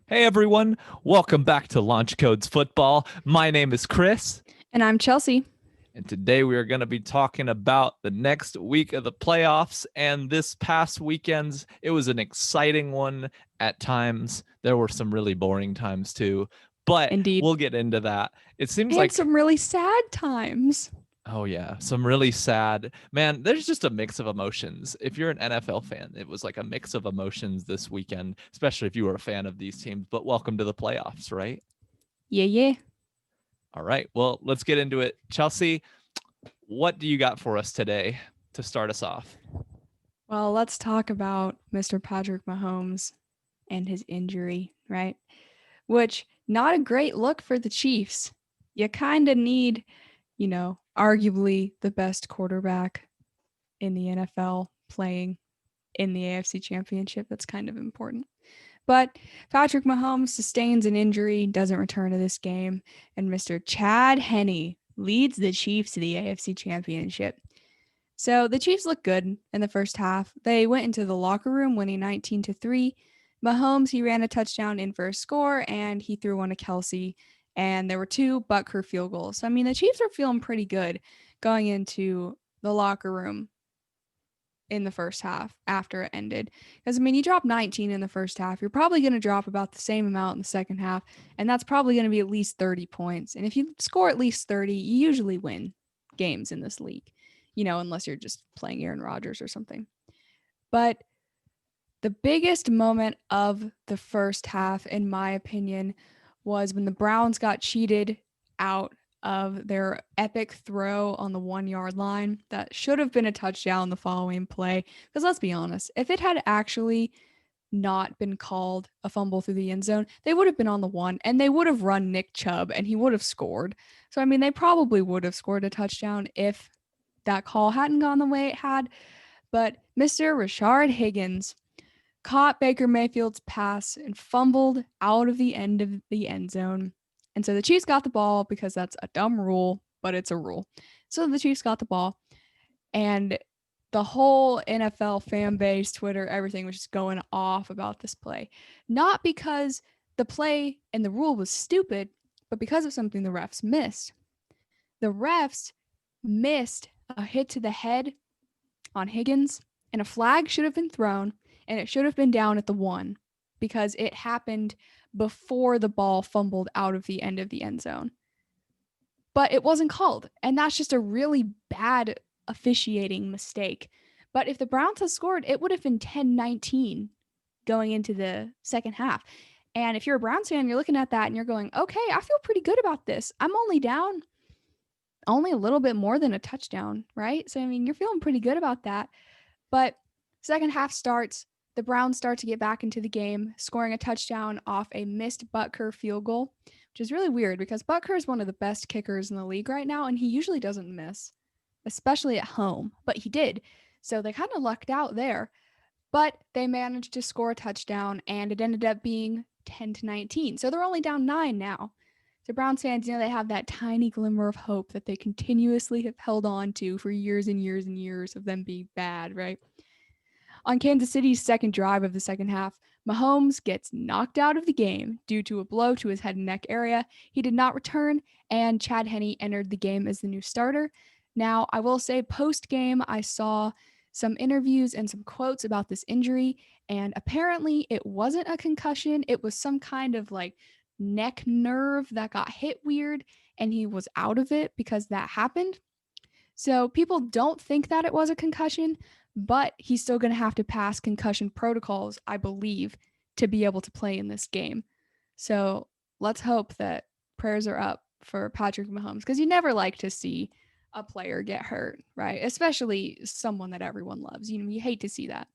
Hey everyone, welcome back to Launchcodesfootball. My name is Chris, And I'm Chelsea. and today we are going to be talking about the next week of the playoffs. And this past weekend's, it was an exciting one at times. There were some really boring times too, but Indeed. we'll get into that. It seems And like, some really sad times. oh yeah, some really sad. Man, there's just a mix of emotions. If you're an NFL fan, it was like a mix of emotions this weekend, especially if you were a fan of these teams. But welcome to the playoffs, right? Yeah, yeah. All right. Well, let's get into it. Chelsea, what do you got for us today to start us off? Well, let's talk about Mr. Patrick Mahomes and his injury, right? Which, not a great look for the Chiefs. You kind of need, arguably the best quarterback in the NFL playing in the AFC Championship. That's kind of important. But Patrick Mahomes sustains an injury, doesn't return to this game, and Mr. Chad Henne leads the Chiefs to the AFC Championship. So the Chiefs looked good in the first half. They went into the locker room winning 19-3. Mahomes, he ran a touchdown in for a score, and he threw one to Kelsey. And there were two Butker field goals. So, I mean, the Chiefs are feeling pretty good going into the locker room in the first half after it ended. Because, I mean, you drop 19 in the first half, you're probably going to drop about the same amount in the second half, and that's probably going to be at least 30 points. And if you score at least 30, you usually win games in this league, unless you're just playing Aaron Rodgers or something. But the biggest moment of the first half, in my opinion, was when the Browns got cheated out of their epic throw on the 1 yard line that should have been a touchdown the following play. Because let's be honest, if it had actually not been called a fumble through the end zone, they would have been on the one and they would have run Nick Chubb and he would have scored. So, I mean, they probably would have scored a touchdown if that call hadn't gone the way it had. But Mr. Rashard Higgins caught Baker Mayfield's pass and fumbled out of the end of the end zone. And so the Chiefs got the ball because that's a dumb rule, but it's a rule. So the Chiefs got the ball, and the whole NFL fan base, Twitter, everything was just going off about this play. Not because the play and the rule was stupid, but because of something the refs missed. The refs missed a hit to the head on Higgins, and a flag should have been thrown, and it should have been down at the one because it happened before the ball fumbled out of the end of the end zone. But it wasn't called, and that's just a really bad officiating mistake. But if the Browns had scored, it would have been 10-19 going into the second half. And if you're a Browns fan, you're looking at that and you're going, okay, I feel pretty good about this. I'm only down only a little bit more than a touchdown, right? So, I mean, you're feeling pretty good about that. But second half starts, the Browns start to get back into the game, scoring a touchdown off a missed Butker field goal, which is really weird because Butker is one of the best kickers in the league right now, and he usually doesn't miss, especially at home, but he did. So they kind of lucked out there. But they managed to score a touchdown, and it ended up being 10-19. So they're only down 9 now. So Browns fans, they have that tiny glimmer of hope that they continuously have held on to for years and years and years of them being bad, right? On Kansas City's second drive of the second half, Mahomes gets knocked out of the game due to a blow to his head and neck area. He did not return, and Chad Henne entered the game as the new starter. Now, I will say, post game, I saw some interviews and some quotes about this injury, and apparently it wasn't a concussion. It was some kind of like neck nerve that got hit weird, and he was out of it because that happened. So people don't think that it was a concussion, but he's still going to have to pass concussion protocols, I believe, to be able to play in this game. So let's hope that prayers are up for Patrick Mahomes because you never like to see a player get hurt, right? Especially someone that everyone loves. You hate to see that.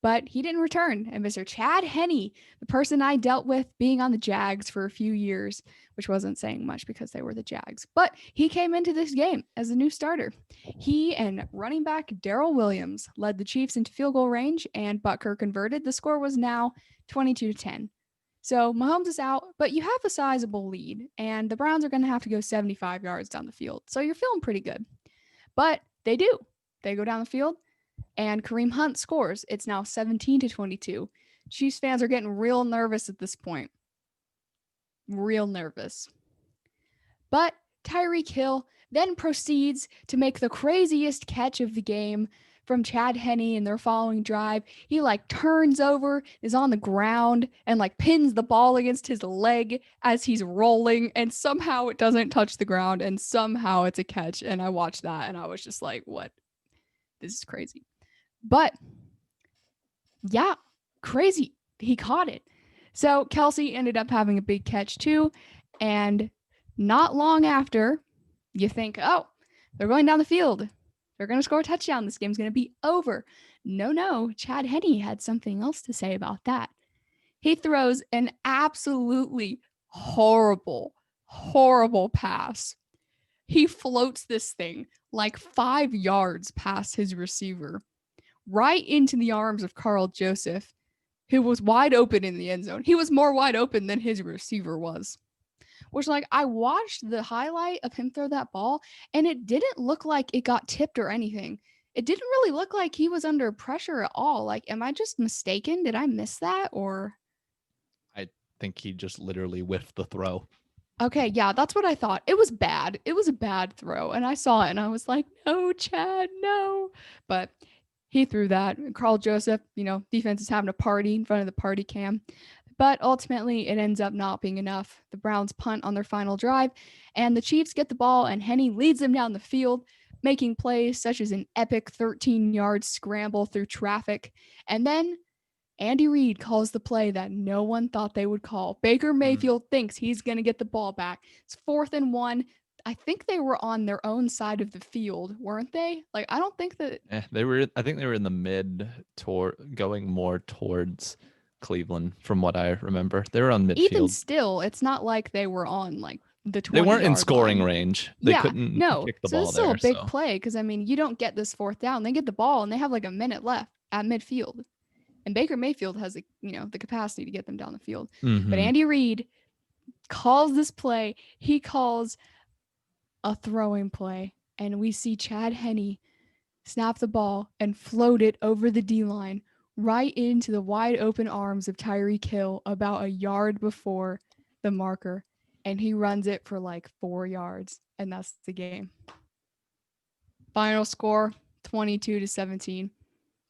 But he didn't return. And Mr. Chad Henne, the person I dealt with being on the Jags for a few years, which wasn't saying much because they were the Jags, but he came into this game as a new starter. He and running back Darrell Williams led the Chiefs into field goal range, and Butker converted. The score was now 22-10. So Mahomes is out, but you have a sizable lead, and the Browns are going to have to go 75 yards down the field. So you're feeling pretty good. But they do. They go down the field, and Kareem Hunt scores. It's now 17-22. Chiefs fans are getting real nervous at this point. Real nervous. But Tyreek Hill then proceeds to make the craziest catch of the game from Chad Henne in their following drive. He turns over, is on the ground, and pins the ball against his leg as he's rolling, and somehow it doesn't touch the ground, and somehow it's a catch. And I watched that and I was just like, what? This is crazy. But yeah, crazy. He caught it. So Kelsey ended up having a big catch too. And not long after, you think, oh, they're going down the field. They're going to score a touchdown. This game's going to be over. No. Chad Henne had something else to say about that. He throws an absolutely horrible pass. He floats this thing 5 yards past his receiver, right into the arms of Carl Joseph, who was wide open in the end zone. He was more wide open than his receiver was. Which, I watched the highlight of him throw that ball, and it didn't look like it got tipped or anything. It didn't really look like he was under pressure at all. Am I just mistaken? Did I miss that? Or I think he just literally whiffed the throw. Okay, yeah, that's what I thought. It was bad. It was a bad throw, and I saw it, and I was like, no, Chad, no. But he threw that. Carl Joseph, defense is having a party in front of the party cam. But ultimately, it ends up not being enough. The Browns punt on their final drive, and the Chiefs get the ball, and Henne leads them down the field, making plays such as an epic 13-yard scramble through traffic. And then Andy Reid calls the play that no one thought they would call. Baker Mayfield thinks he's going to get the ball back. It's 4th and 1. I think they were on their own side of the field, weren't they? I don't think that they were. I think they were in the mid going more towards Cleveland, from what I remember. They were on midfield. Even still, it's not like they were on the 20. They weren't in scoring range. They couldn't kick the ball it's still a big play because you don't get this 4th down. They get the ball and they have a minute left at midfield, and Baker Mayfield has the capacity to get them down the field. Mm-hmm. But Andy Reid calls this play. He calls a throwing play, and we see Chad Henne snap the ball and float it over the D-line right into the wide open arms of Tyreek Hill about a yard before the marker, and he runs it for 4 yards, and that's the game. Final score 22-17.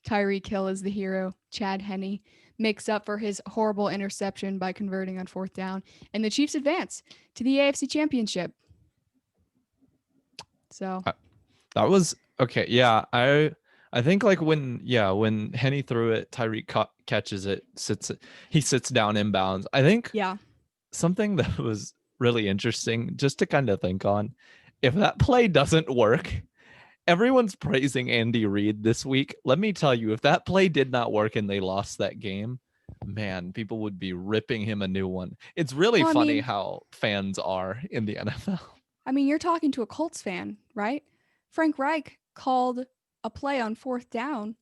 Tyreek Hill is the hero. Chad Henne makes up for his horrible interception by converting on 4th down, and the Chiefs advance to the AFC Championship. So that was okay. Yeah, I think when Henne threw it, Tyreek catches it, he sits down inbounds. I think something that was really interesting just to kind of think on, if that play doesn't work, everyone's praising Andy Reid this week. Let me tell you, if that play did not work and they lost that game, man, people would be ripping him a new one. It's really funny how fans are in the NFL. You're talking to a Colts fan, right? Frank Reich called a play on 4th down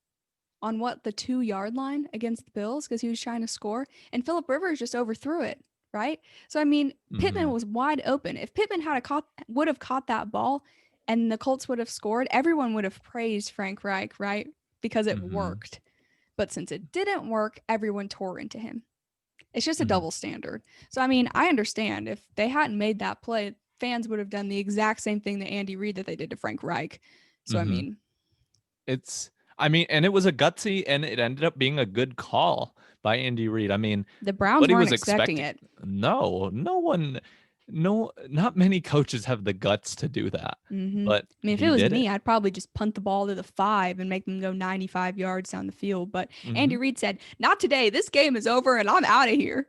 on the 2-yard line against the Bills because he was trying to score, and Phillip Rivers just overthrew it, right? So Pittman was wide open. If Pittman would have caught that ball and the Colts would have scored, everyone would have praised Frank Reich, right? Because it worked. But since it didn't work, everyone tore into him. It's just a double standard. So I understand if they hadn't made that play, fans would have done the exact same thing to Andy Reid that they did to Frank Reich. So it's and it was a gutsy, and it ended up being a good call by Andy Reid. The Browns weren't expecting it. No one, not many coaches have the guts to do that. But if it was me, I'd probably just punt the ball to the 5 and make them go 95 yards down the field. But Andy Reid said, "Not today. This game is over, and I'm out of here."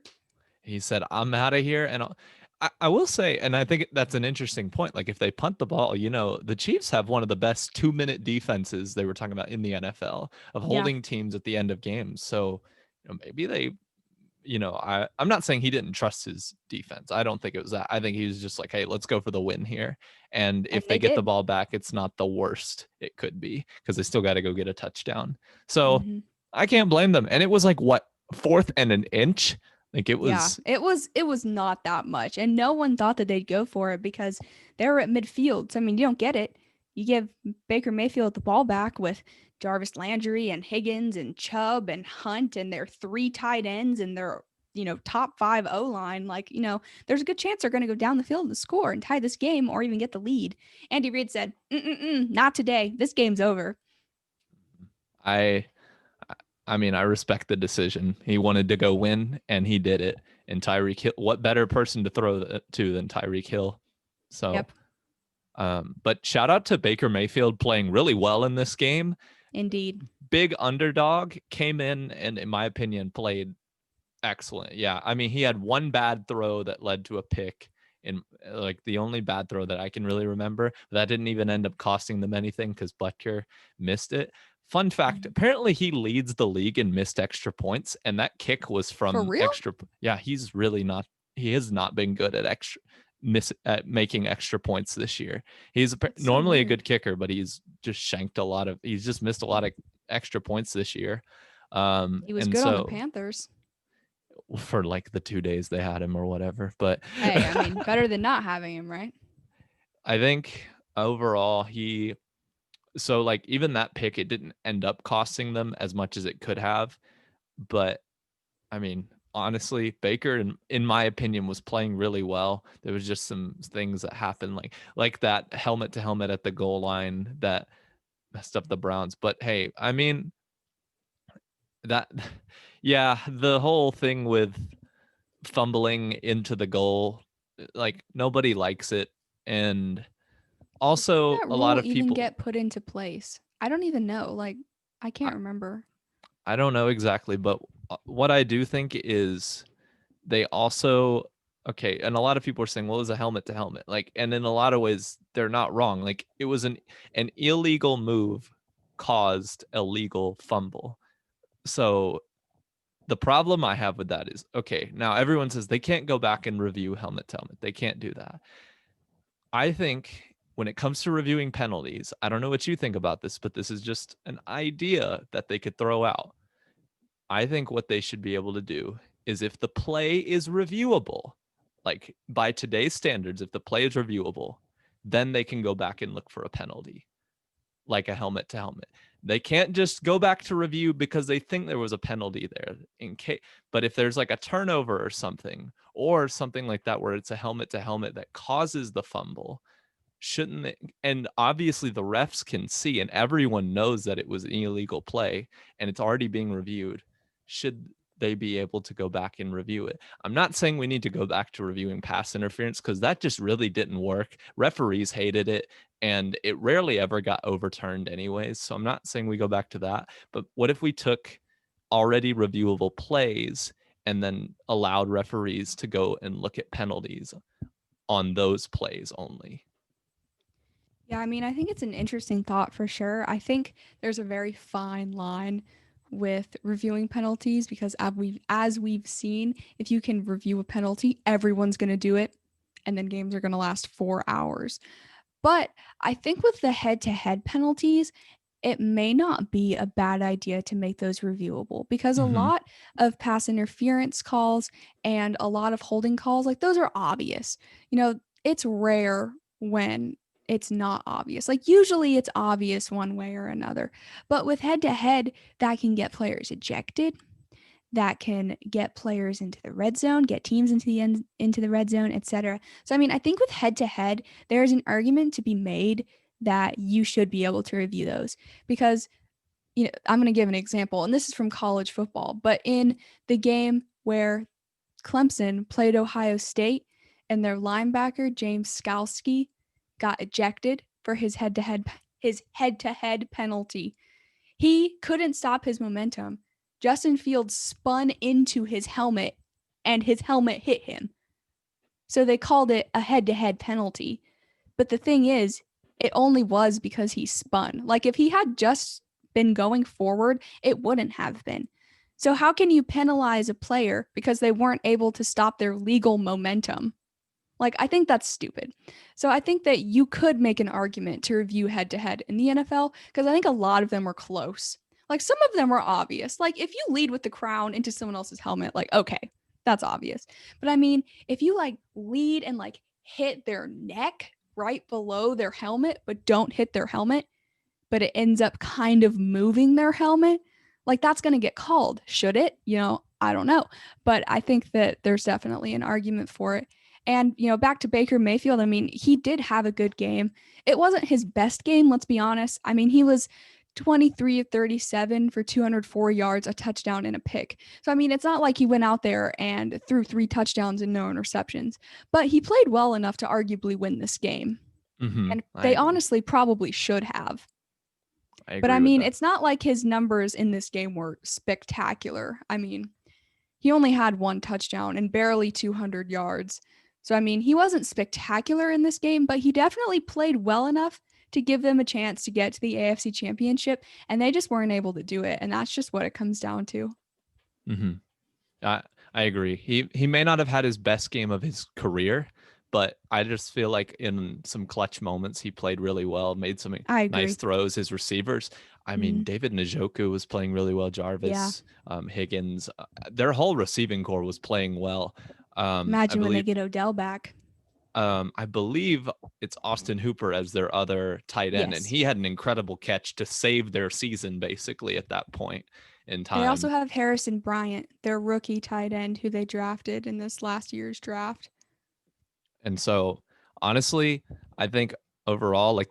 He said, "I'm out of here," and I will say, and I think that's an interesting point. If they punt the ball, the Chiefs have one of the best 2-minute defenses they were talking about in the NFL of holding teams at the end of games. So, maybe they, I'm not saying he didn't trust his defense. I don't think it was that. I think he was just like, hey, let's go for the win here. And if they get the ball back, it's not the worst it could be because they still got to go get a touchdown. So I can't blame them. And it was 4th and an inch. It was it was not that much, and no one thought that they'd go for it because they were at midfield. So you don't get it. You give Baker Mayfield the ball back with Jarvis Landry and Higgins and Chubb and Hunt and their 3 tight ends and their, top 5 O-line, there's a good chance they're going to go down the field and score and tie this game or even get the lead. Andy Reid said, not today. This game's over. I I mean, I respect the decision. He wanted to go win, and he did it. And Tyreek Hill, what better person to throw to than Tyreek Hill? So, Yep. But shout out to Baker Mayfield playing really well in this game. Indeed. Big underdog came in and, in my opinion, played excellent. Yeah, I mean, he had one bad throw that led to a pick, and like the only bad throw that I can really remember. That didn't even end up costing them anything because Butker missed it. Fun fact, apparently he leads the league in missed extra points, and that kick was For from real? extra. Yeah, he has not been good at making extra points this year. He's normally a good kicker, but he's just missed a lot of extra points this year. He was And good on the so Panthers. for like the 2 days they had him or whatever, but Hey, I mean, better than not having him, right? I think overall so like even that pick, it didn't end up costing them as much as it could have. But I mean, honestly, Baker, in my opinion, was playing really well. There was just some things that happened, like that helmet to helmet at the goal line that messed up the Browns. But hey, I mean that, yeah, the whole thing with fumbling into the goal, like nobody likes it, and also That a lot rule of even people. get put into place? I don't even know. I I, can't remember. I don't know exactly, but what I do think is they also, okay, and a lot of people are saying, well, it was a helmet to helmet, like, and in a lot of ways they're not wrong. Like it was an illegal move caused a legal fumble. So the problem I have with that is, okay, now everyone says they can't go back and review helmet to helmet. They can't do that. I think when it comes to reviewing penalties, I don't know what you think about this, but this is just an idea that they could throw out. I think what they should be able to do is if the play is reviewable, like by today's standards, if the play is reviewable, then they can go back and look for a penalty, like a helmet to helmet. They can't just go back to review because they think there was a penalty there in case. But if there's like a turnover or something like that, where it's a helmet to helmet that causes the fumble, shouldn't they? And obviously the refs can see, and everyone knows that it was an illegal play and it's already being reviewed. Should they be able to go back and review it? I'm not saying we need to go back to reviewing pass interference because that just really didn't work. Referees hated it and it rarely ever got overturned anyways. So I'm not saying we go back to that. But what if we took already reviewable plays and then allowed referees to go and look at penalties on those plays only? Yeah, I mean, I think it's an interesting thought for sure. I think there's a very fine line with reviewing penalties because as we've seen, if you can review a penalty, everyone's going to do it and then games are going to last 4 hours. But I think with the head-to-head penalties, it may not be a bad idea to make those reviewable because a Mm-hmm. lot of pass interference calls and a lot of holding calls, like those are obvious. It's rare when it's not obvious. Like usually it's obvious one way or another. But with head to head, that can get players ejected. That can get players into the red zone, get teams into the red zone, etc. So I mean, I think with head to head, there is an argument to be made that you should be able to review those because I'm going to give an example, and this is from college football, but in the game where Clemson played Ohio State and their linebacker James Skalski got ejected for his head-to-head penalty. He couldn't stop his momentum. Justin Fields spun into his helmet and his helmet hit him. So they called it a head-to-head penalty. But the thing is, it only was because he spun. Like if he had just been going forward, it wouldn't have been. So how can you penalize a player because they weren't able to stop their legal momentum? Like I think that's stupid. So I think that you could make an argument to review head to head in the NFL because I think a lot of them are close. Like some of them are obvious. Like if you lead with the crown into someone else's helmet, like okay, that's obvious. But I mean, if you like lead and like hit their neck right below their helmet but don't hit their helmet, but it ends up kind of moving their helmet, like that's going to get called. Should it? I don't know. But I think that there's definitely an argument for it. And, back to Baker Mayfield, I mean, he did have a good game. It wasn't his best game, let's be honest. I mean, he was 23 of 37 for 204 yards, a touchdown, and a pick. So, I mean, it's not like he went out there and threw 3 touchdowns and no interceptions, but he played well enough to arguably win this game. And I they agree. honestly probably should have. I But I agree with mean, that. it's not like his numbers in this game were spectacular. I mean, he only had 1 touchdown and barely 200 yards. So, I mean, he wasn't spectacular in this game, but he definitely played well enough to give them a chance to get to the AFC Championship, and they just weren't able to do it. And that's just what it comes down to. Mm-hmm. I agree. He may not have had his best game of his career, but I just feel like in some clutch moments he played really well, made some I nice agree. throws. His receivers, I mean, Mm, David Njoku was playing really well. yeah. Jarvis, Higgins, their whole receiving core was playing well. I Imagine when they believe get Odell back. I believe it's Austin Hooper as their other tight end, and Yes. he had an incredible catch to save their season basically at that point in They also time. have Harrison Bryant, their rookie tight end who they drafted in this last year's draft. And so, honestly, I think overall, like,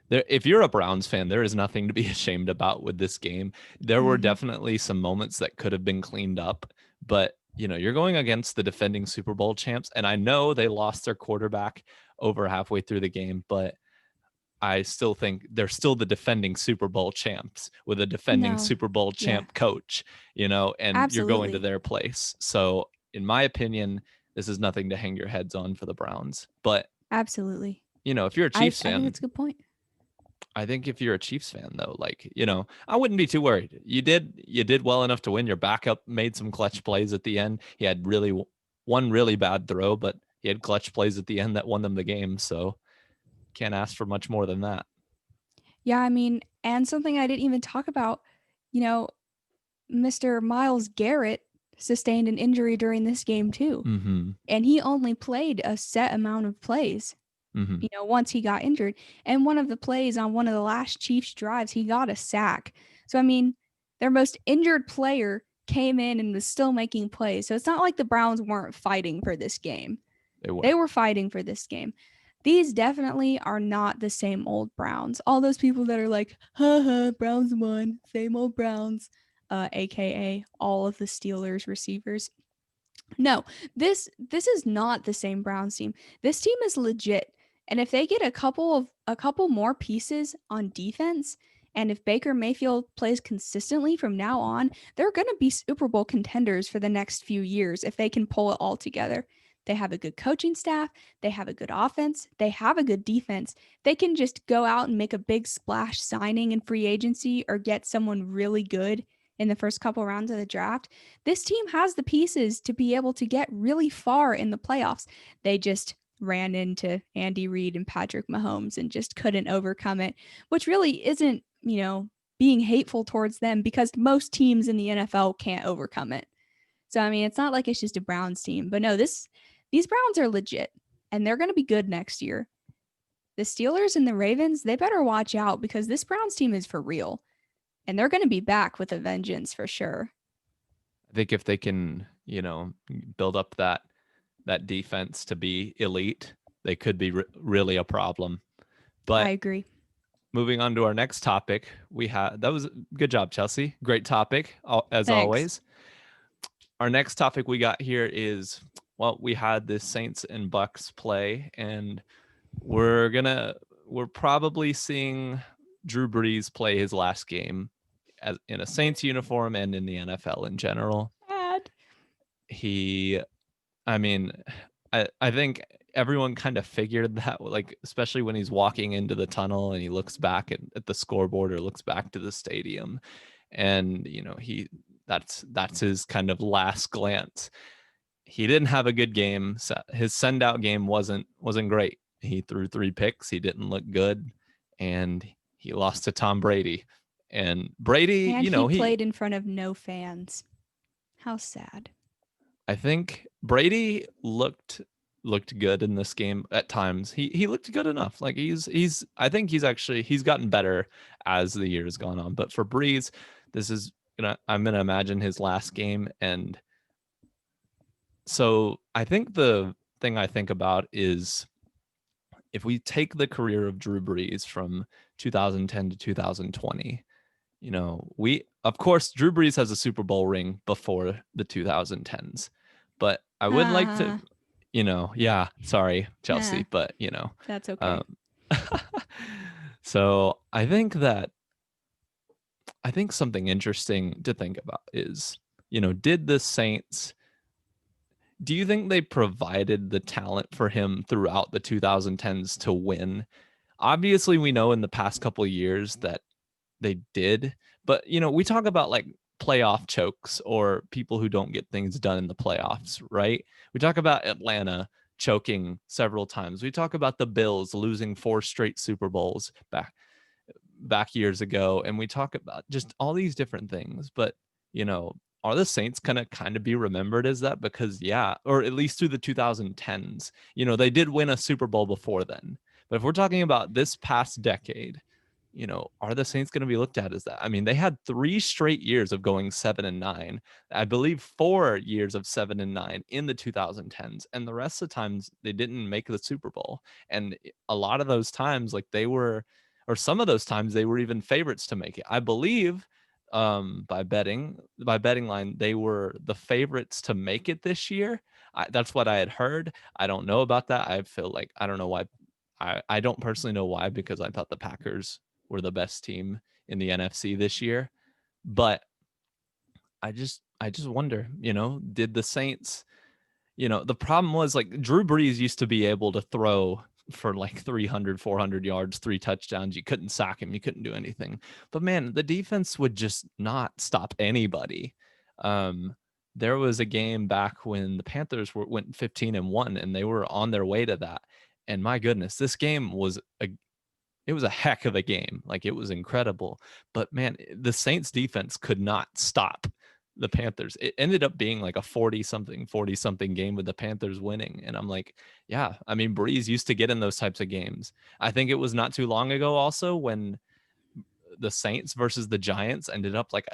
if you're a Browns fan, there is nothing to be ashamed about with this game. There were Mm-hmm. definitely some moments that could have been cleaned up, but you're going against the defending Super Bowl champs, and I know they lost their quarterback over halfway through the game, but I still think they're still the defending Super Bowl champs with a defending No. Super Bowl Yeah, champ coach, and you're going to absolutely. their place. So, in my opinion, this is nothing to hang your heads on for the Browns. But, Absolutely. if you're a I, Chiefs I think fan, that's a good point. I think if you're a Chiefs fan though, like, I wouldn't be too worried. You did well enough to win. Your backup made some clutch plays at the end. He had one really bad throw, but he had clutch plays at the end that won them the game. So can't ask for much more than that. Yeah, I mean, and something I didn't even talk about, you know, Mr. Miles Garrett sustained an injury during this game too. Mm-hmm. And he only played a set amount of plays, Mm-hmm. once he got injured. And one of the plays on one of the last Chiefs drives, he got a sack. So, I mean, their most injured player came in and was still making plays. So it's not like the Browns weren't fighting for this game. They were. They were fighting for this game. These definitely are not the same old Browns. All those people that are like, haha, Browns won, same old Browns, aka all of the Steelers receivers. No, this is not the same Browns team. This team is legit. And if they get a couple more pieces on defense, and if Baker Mayfield plays consistently from now on, they're going to be Super Bowl contenders for the next few years if they can pull it all together. They have a good coaching staff, they have a good offense, they have a good defense. They can just go out and make a big splash signing in free agency or get someone really good in the first couple rounds of the draft. This team has the pieces to be able to get really far in the playoffs. They just ran into Andy Reid and Patrick Mahomes and just couldn't overcome it, which really isn't, being hateful towards them because most teams in the NFL can't overcome it. So I mean, it's not like it's just a Browns team, but no, these Browns are legit and they're going to be good next year. The Steelers and the Ravens, they better watch out because this Browns team is for real and they're going to be back with a vengeance for sure. I think if they can, build up that defense to be elite, they could be really a problem. I But agree. moving on to our next topic, that was good job, Chelsea. Great topic as Thanks. always. Our next topic we got here is, well, we had the Saints and Bucks play, and we're probably seeing Drew Brees play his last game in a Saints uniform and in the NFL in general. Bad. I mean, I think everyone kind of figured that, like, especially when he's walking into the tunnel and he looks back at the scoreboard or looks back to the stadium, and that's his kind of last glance. He didn't have a good game. His send out game wasn't great. He threw 3 picks. He didn't look good, and he lost to Tom Brady. And Brady, And he played in front of no fans. How sad. I think Brady looked looked good in this game at times. He looked good enough. Like he's I think he's gotten better as the years gone on. But for Breeze, this is I'm gonna imagine his last game. And so I think the thing I think about is if we take the career of Drew Brees from 2010 to 2020, we of course Drew Brees has a Super Bowl ring before the 2010s, but I would like to, yeah, sorry, Chelsea, but That's okay. um, so I think something interesting to think about is, did the Saints, do you think they provided the talent for him throughout the 2010s to win? Obviously, we know in the past couple of years that they did, but we talk about like playoff chokes or people who don't get things done in the playoffs, right? We talk about Atlanta choking several times. We talk about the Bills losing 4 straight Super Bowls back years ago, and we talk about just all these different things. But are the Saints gonna kind of be remembered as that? Because yeah, or at least through the 2010s, they did win a Super Bowl before then. But if we're talking about this past decade, are the Saints going to be looked at as that? I mean, they had 3 straight years of going 7-9. I believe 4 years of 7-9 in the 2010s, and the rest of the times they didn't make the Super Bowl. And a lot of those times, like or some of those times they were even favorites to make it. I believe by betting line, they were the favorites to make it this year. That's what I had heard. I don't know about that. I feel like I don't know why. I don't personally know why, because I thought the Packers were the best team in the NFC this year. But I just wonder, did the Saints, the problem was like Drew Brees used to be able to throw for like 300, 400 yards, 3 touchdowns. You couldn't sack him. You couldn't do anything. But man, the defense would just not stop anybody. There was a game back when the Panthers went 15-1 and they were on their way to that. And my goodness, this game was it was a heck of a game. Like, it was incredible. But man, the Saints defense could not stop the Panthers. It ended up being like a 40 something game with the Panthers winning. And I'm like, yeah, I mean, Breeze used to get in those types of games. I think it was not too long ago also when the Saints versus the Giants ended up like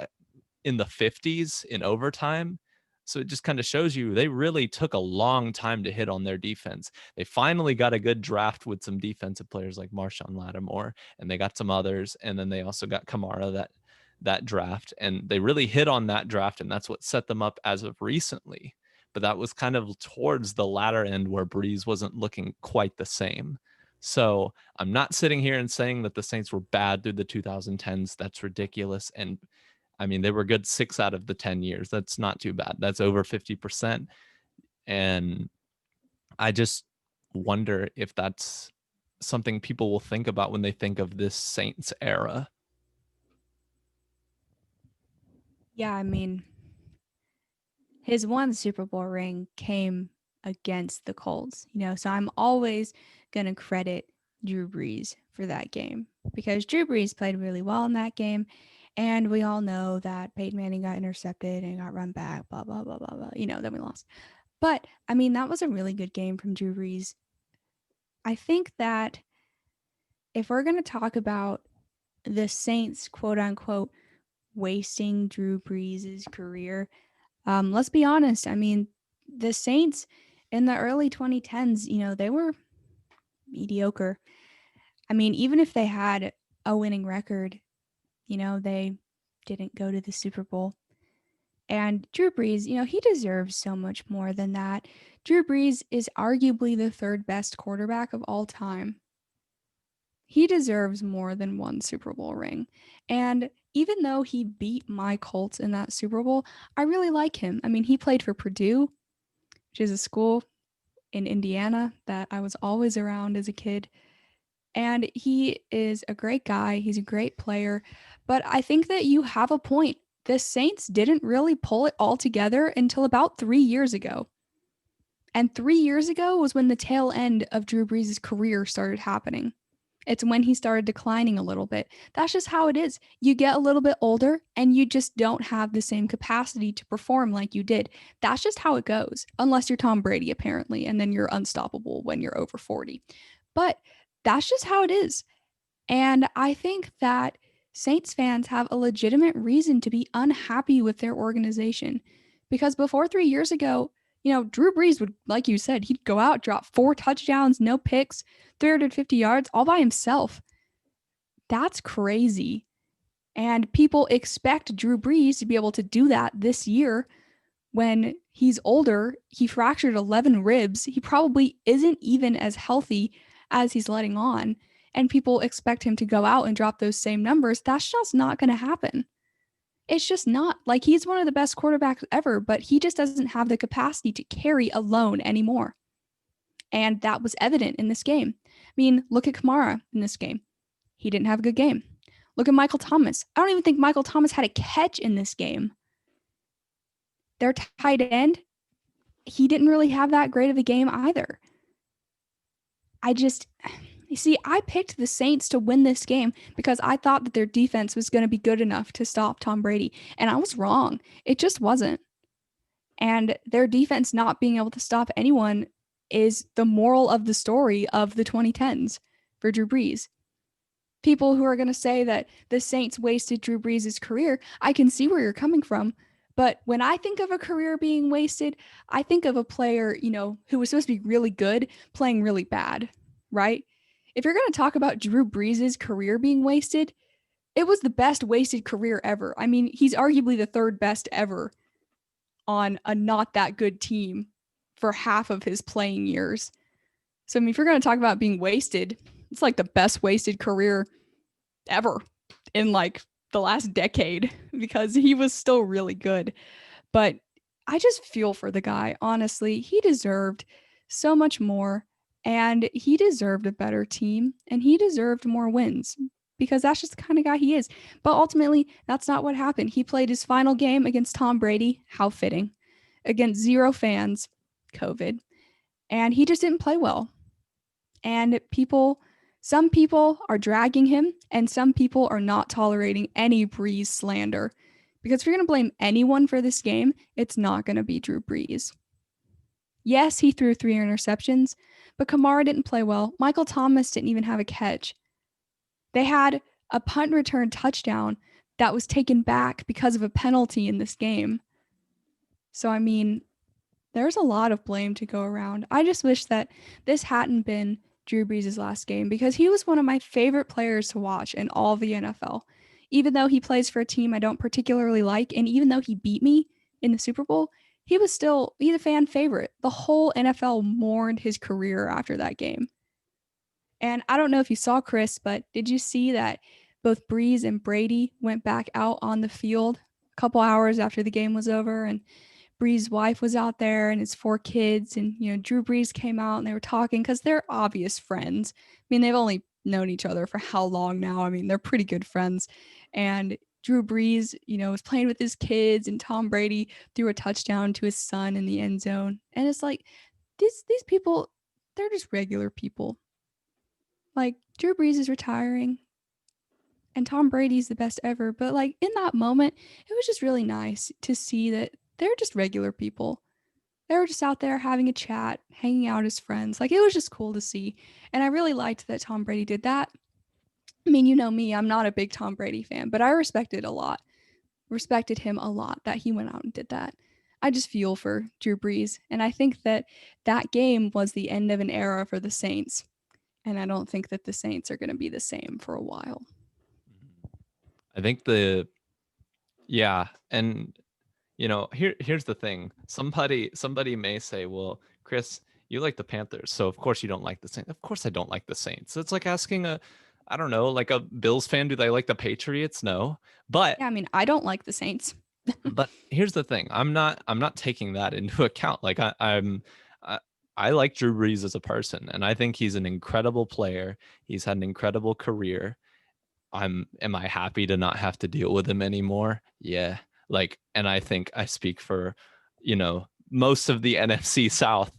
in the 50s in overtime. So it just kind of shows you they really took a long time to hit on their defense. They finally got a good draft with some defensive players like Marshawn Lattimore, and they got some others. And then they also got Kamara that draft, and they really hit on that draft, and that's what set them up as of recently. But that was kind of towards the latter end where Breeze wasn't looking quite the same. So I'm not sitting here and saying that the Saints were bad through the 2010s. That's ridiculous. And I mean, they were good 6 out of the 10 years. That's not too bad. That's over 50%. And I just wonder if that's something people will think about when they think of this Saints era. Yeah, I mean, his one Super Bowl ring came against the Colts, so I'm always going to credit Drew Brees for that game because Drew Brees played really well in that game. And we all know that Peyton Manning got intercepted and got run back, blah, blah, blah, blah, blah. Then we lost. But, I mean, that was a really good game from Drew Brees. I think that if we're going to talk about the Saints, quote unquote, wasting Drew Brees' career, let's be honest. I mean, the Saints in the early 2010s, they were mediocre. I mean, even if they had a winning record, they didn't go to the Super Bowl. And Drew Brees, he deserves so much more than that. Drew Brees is arguably the 3rd best quarterback of all time. He deserves more than one Super Bowl ring. And even though he beat my Colts in that Super Bowl, I really like him. I mean, he played for Purdue, which is a school in Indiana that I was always around as a kid. And he is a great guy. He's a great player. But I think that you have a point. The Saints didn't really pull it all together until about 3 years ago. And 3 years ago was when the tail end of Drew Brees' career started happening. It's when he started declining a little bit. That's just how it is. You get a little bit older and you just don't have the same capacity to perform like you did. That's just how it goes, unless you're Tom Brady, apparently, and then you're unstoppable when you're over 40. But that's just how it is. And I think that Saints fans have a legitimate reason to be unhappy with their organization because before 3 years ago, Drew Brees would, like you said, he'd go out, drop 4 touchdowns, no picks, 350 yards all by himself. That's crazy. And people expect Drew Brees to be able to do that this year when he's older. He fractured 11 ribs. He probably isn't even as healthy as he's letting on. And people expect him to go out and drop those same numbers. That's just not going to happen. It's just not. Like, he's one of the best quarterbacks ever, but he just doesn't have the capacity to carry alone anymore. And that was evident in this game. I mean, look at Kamara in this game. He didn't have a good game. Look at Michael Thomas. I don't even think Michael Thomas had a catch in this game. Their tight end, he didn't really have that great of a game either. You see, I picked the Saints to win this game because I thought that their defense was going to be good enough to stop Tom Brady. And I was wrong. It just wasn't. And their defense not being able to stop anyone is the moral of the story of the 2010s for Drew Brees. People who are going to say that the Saints wasted Drew Brees' career, I can see where you're coming from. But when I think of a career being wasted, I think of a player, who was supposed to be really good, playing really bad, right? If you're going to talk about Drew Brees' career being wasted, it was the best wasted career ever. I mean, he's arguably the third best ever on a not that good team for half of his playing years. So, I mean, if you're going to talk about being wasted, it's like the best wasted career ever in like the last decade because he was still really good. But I just feel for the guy, honestly. He deserved so much more and he deserved a better team and he deserved more wins because that's just the kind of guy he is. But ultimately, that's not what happened. He played his final game against Tom Brady, how fitting, against zero fans, COVID, and he just didn't play well. And some people are dragging him and some people are not tolerating any Brees slander. Because if you're going to blame anyone for this game, it's not going to be Drew Brees. Yes, he threw 3 interceptions, but Kamara didn't play well. Michael Thomas didn't even have a catch. They had a punt return touchdown that was taken back because of a penalty in this game. So, I mean, there's a lot of blame to go around. I just wish that this hadn't been Drew Brees' last game because he was one of my favorite players to watch in all of the NFL. Even though he plays for a team I don't particularly like, and even though he beat me in the Super Bowl, he's a fan favorite. The whole NFL mourned his career after that game. And I don't know if you saw, Chris, but did you see that both Brees and Brady went back out on the field a couple hours after the game was over? And Brees' wife was out there and his 4 kids. And, Drew Brees came out and they were talking because they're obvious friends. I mean, they've only known each other for how long now? I mean, they're pretty good friends. And Drew Brees, was playing with his kids and Tom Brady threw a touchdown to his son in the end zone. And it's like, these people, they're just regular people. Like, Drew Brees is retiring and Tom Brady's the best ever. But like in that moment, it was just really nice to see that they're just regular people. They were just out there having a chat, hanging out as friends. Like, it was just cool to see. And I really liked that Tom Brady did that. I mean, you know me, I'm not a big Tom Brady fan, but I respected him a lot that he went out and did that. I just feel for Drew Brees. And I think that game was the end of an era for the Saints. And I don't think that the Saints are going to be the same for a while. I think and here's the thing. Somebody may say, well, Chris, you like the Panthers, so of course you don't like the Saints. Of course I don't like the Saints. It's like asking I don't know, like a Bills fan, do they like the Patriots? No. But yeah, I mean, I don't like the Saints. But here's the thing. I'm not taking that into account. Like I like Drew Brees as a person, and I think he's an incredible player. He's had an incredible career. Am I happy to not have to deal with him anymore? Yeah. Like, and I think I speak for, most of the NFC South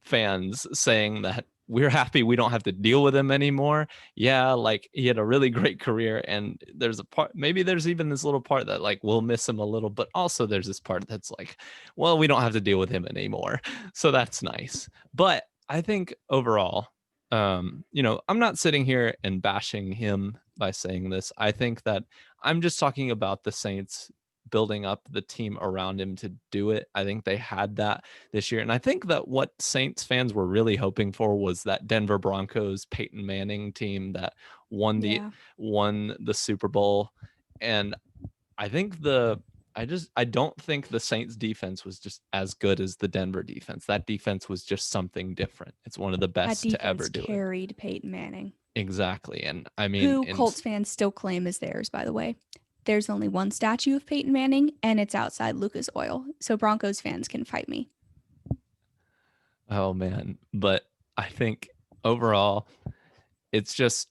fans saying that we're happy we don't have to deal with him anymore. Yeah, like he had a really great career, and there's a part, maybe there's even this little part that like we'll miss him a little, but also there's this part that's like, well, we don't have to deal with him anymore. So that's nice. But I think overall, I'm not sitting here and bashing him by saying this. I think that I'm just talking about the Saints building up the team around him to do it. I think they had that this year. And I think that what Saints fans were really hoping for was that Denver Broncos Peyton Manning team that won the Yeah. won the Super Bowl. And I think I don't think the Saints defense was just as good as the Denver defense. That defense was just something different. It's one of the That best to ever defense do it. carried Peyton Manning, Exactly. And I mean, who Colts fans still claim is theirs, by the way. There's only one statue of Peyton Manning, and it's outside Lucas Oil. So Broncos fans can fight me. oh man, but I think overall it's just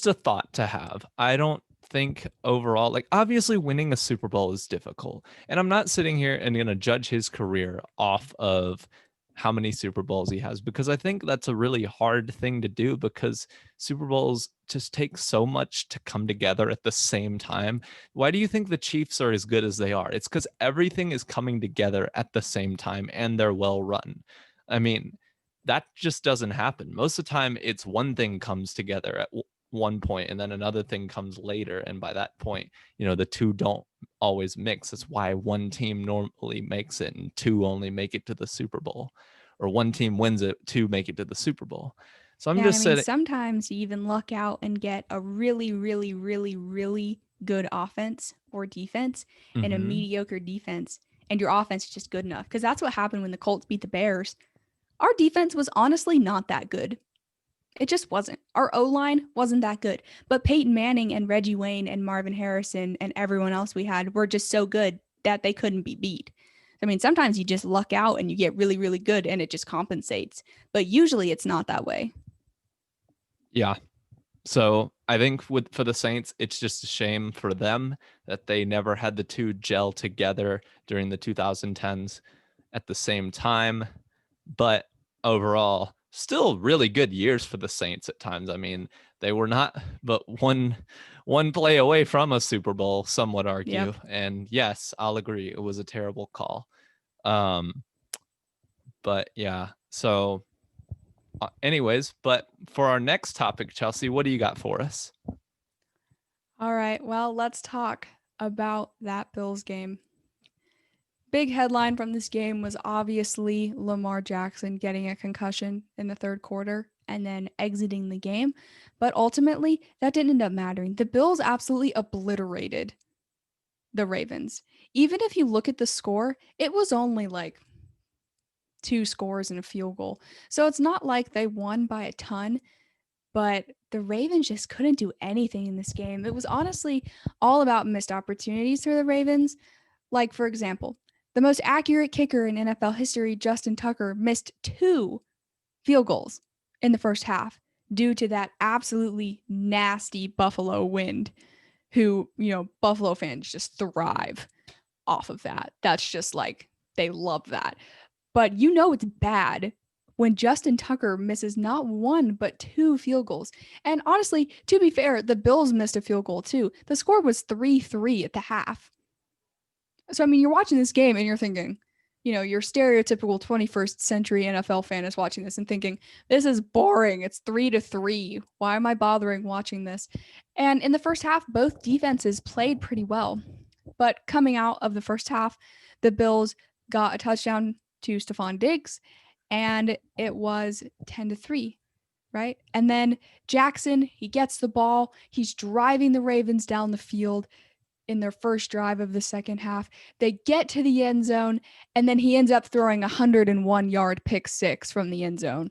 a thought to have. I don't think overall, like obviously winning a Super Bowl is difficult. And I'm not sitting here and going to judge his career off of how many Super Bowls he has, because I think that's a really hard thing to do, because Super Bowls just take so much to come together at the same time. Why do you think the Chiefs are as good as they are? It's because everything is coming together at the same time and they're well run. I mean, that just doesn't happen. Most of the time, it's one thing comes together at one point and then another thing comes later. And by that point, the two don't always mix. That's why one team normally makes it and two only make it to the Super Bowl, or one team wins it, two make it to the Super Bowl. So I'm Yeah, and I just mean, saying, sometimes you even luck out and get a really, really, really, really good offense or defense and a mm-hmm. mediocre defense, and your offense is just good enough. Because that's what happened when the Colts beat the Bears. Our defense was honestly not that good. It just wasn't. Our O line wasn't that good. But Peyton Manning and Reggie Wayne and Marvin Harrison and everyone else we had were just so good that they couldn't be beat. I mean, sometimes you just luck out and you get really, really good and it just compensates. But usually it's not that way. Yeah. So I think for the Saints, it's just a shame for them that they never had the two gel together during the 2010s at the same time. But overall, still really good years for the Saints at times. I mean, they were not but one play away from a Super Bowl, some would argue. Yep. And yes, I'll agree, it was a terrible call. But yeah, so anyways, but for our next topic, Chelsea, what do you got for us? All right. Well, let's talk about that Bills game. Big headline from this game was obviously Lamar Jackson getting a concussion in the third quarter and then exiting the game. But ultimately, that didn't end up mattering. The Bills absolutely obliterated the Ravens. Even if you look at the score, it was only like 2 scores and a field goal. So it's not like they won by a ton, but the Ravens just couldn't do anything in this game. It was honestly all about missed opportunities for the Ravens. Like, for example, the most accurate kicker in NFL history, Justin Tucker, missed 2 field goals in the first half due to that absolutely nasty Buffalo wind, who, Buffalo fans just thrive off of that. That's just like, they love that. But it's bad when Justin Tucker misses not 1 but 2 field goals. And honestly, to be fair, the Bills missed a field goal too. The score was 3-3 at the half. So I mean, you're watching this game and you're thinking, your stereotypical 21st century NFL fan is watching this and thinking, this is boring. It's 3-3. Why am I bothering watching this? And in the first half, both defenses played pretty well. But coming out of the first half, the Bills got a touchdown to Stephon Diggs, and it was 10-3, right? And then Jackson, he gets the ball. He's driving the Ravens down the field in their first drive of the second half. They get to the end zone, and then he ends up throwing a 101-yard pick six from the end zone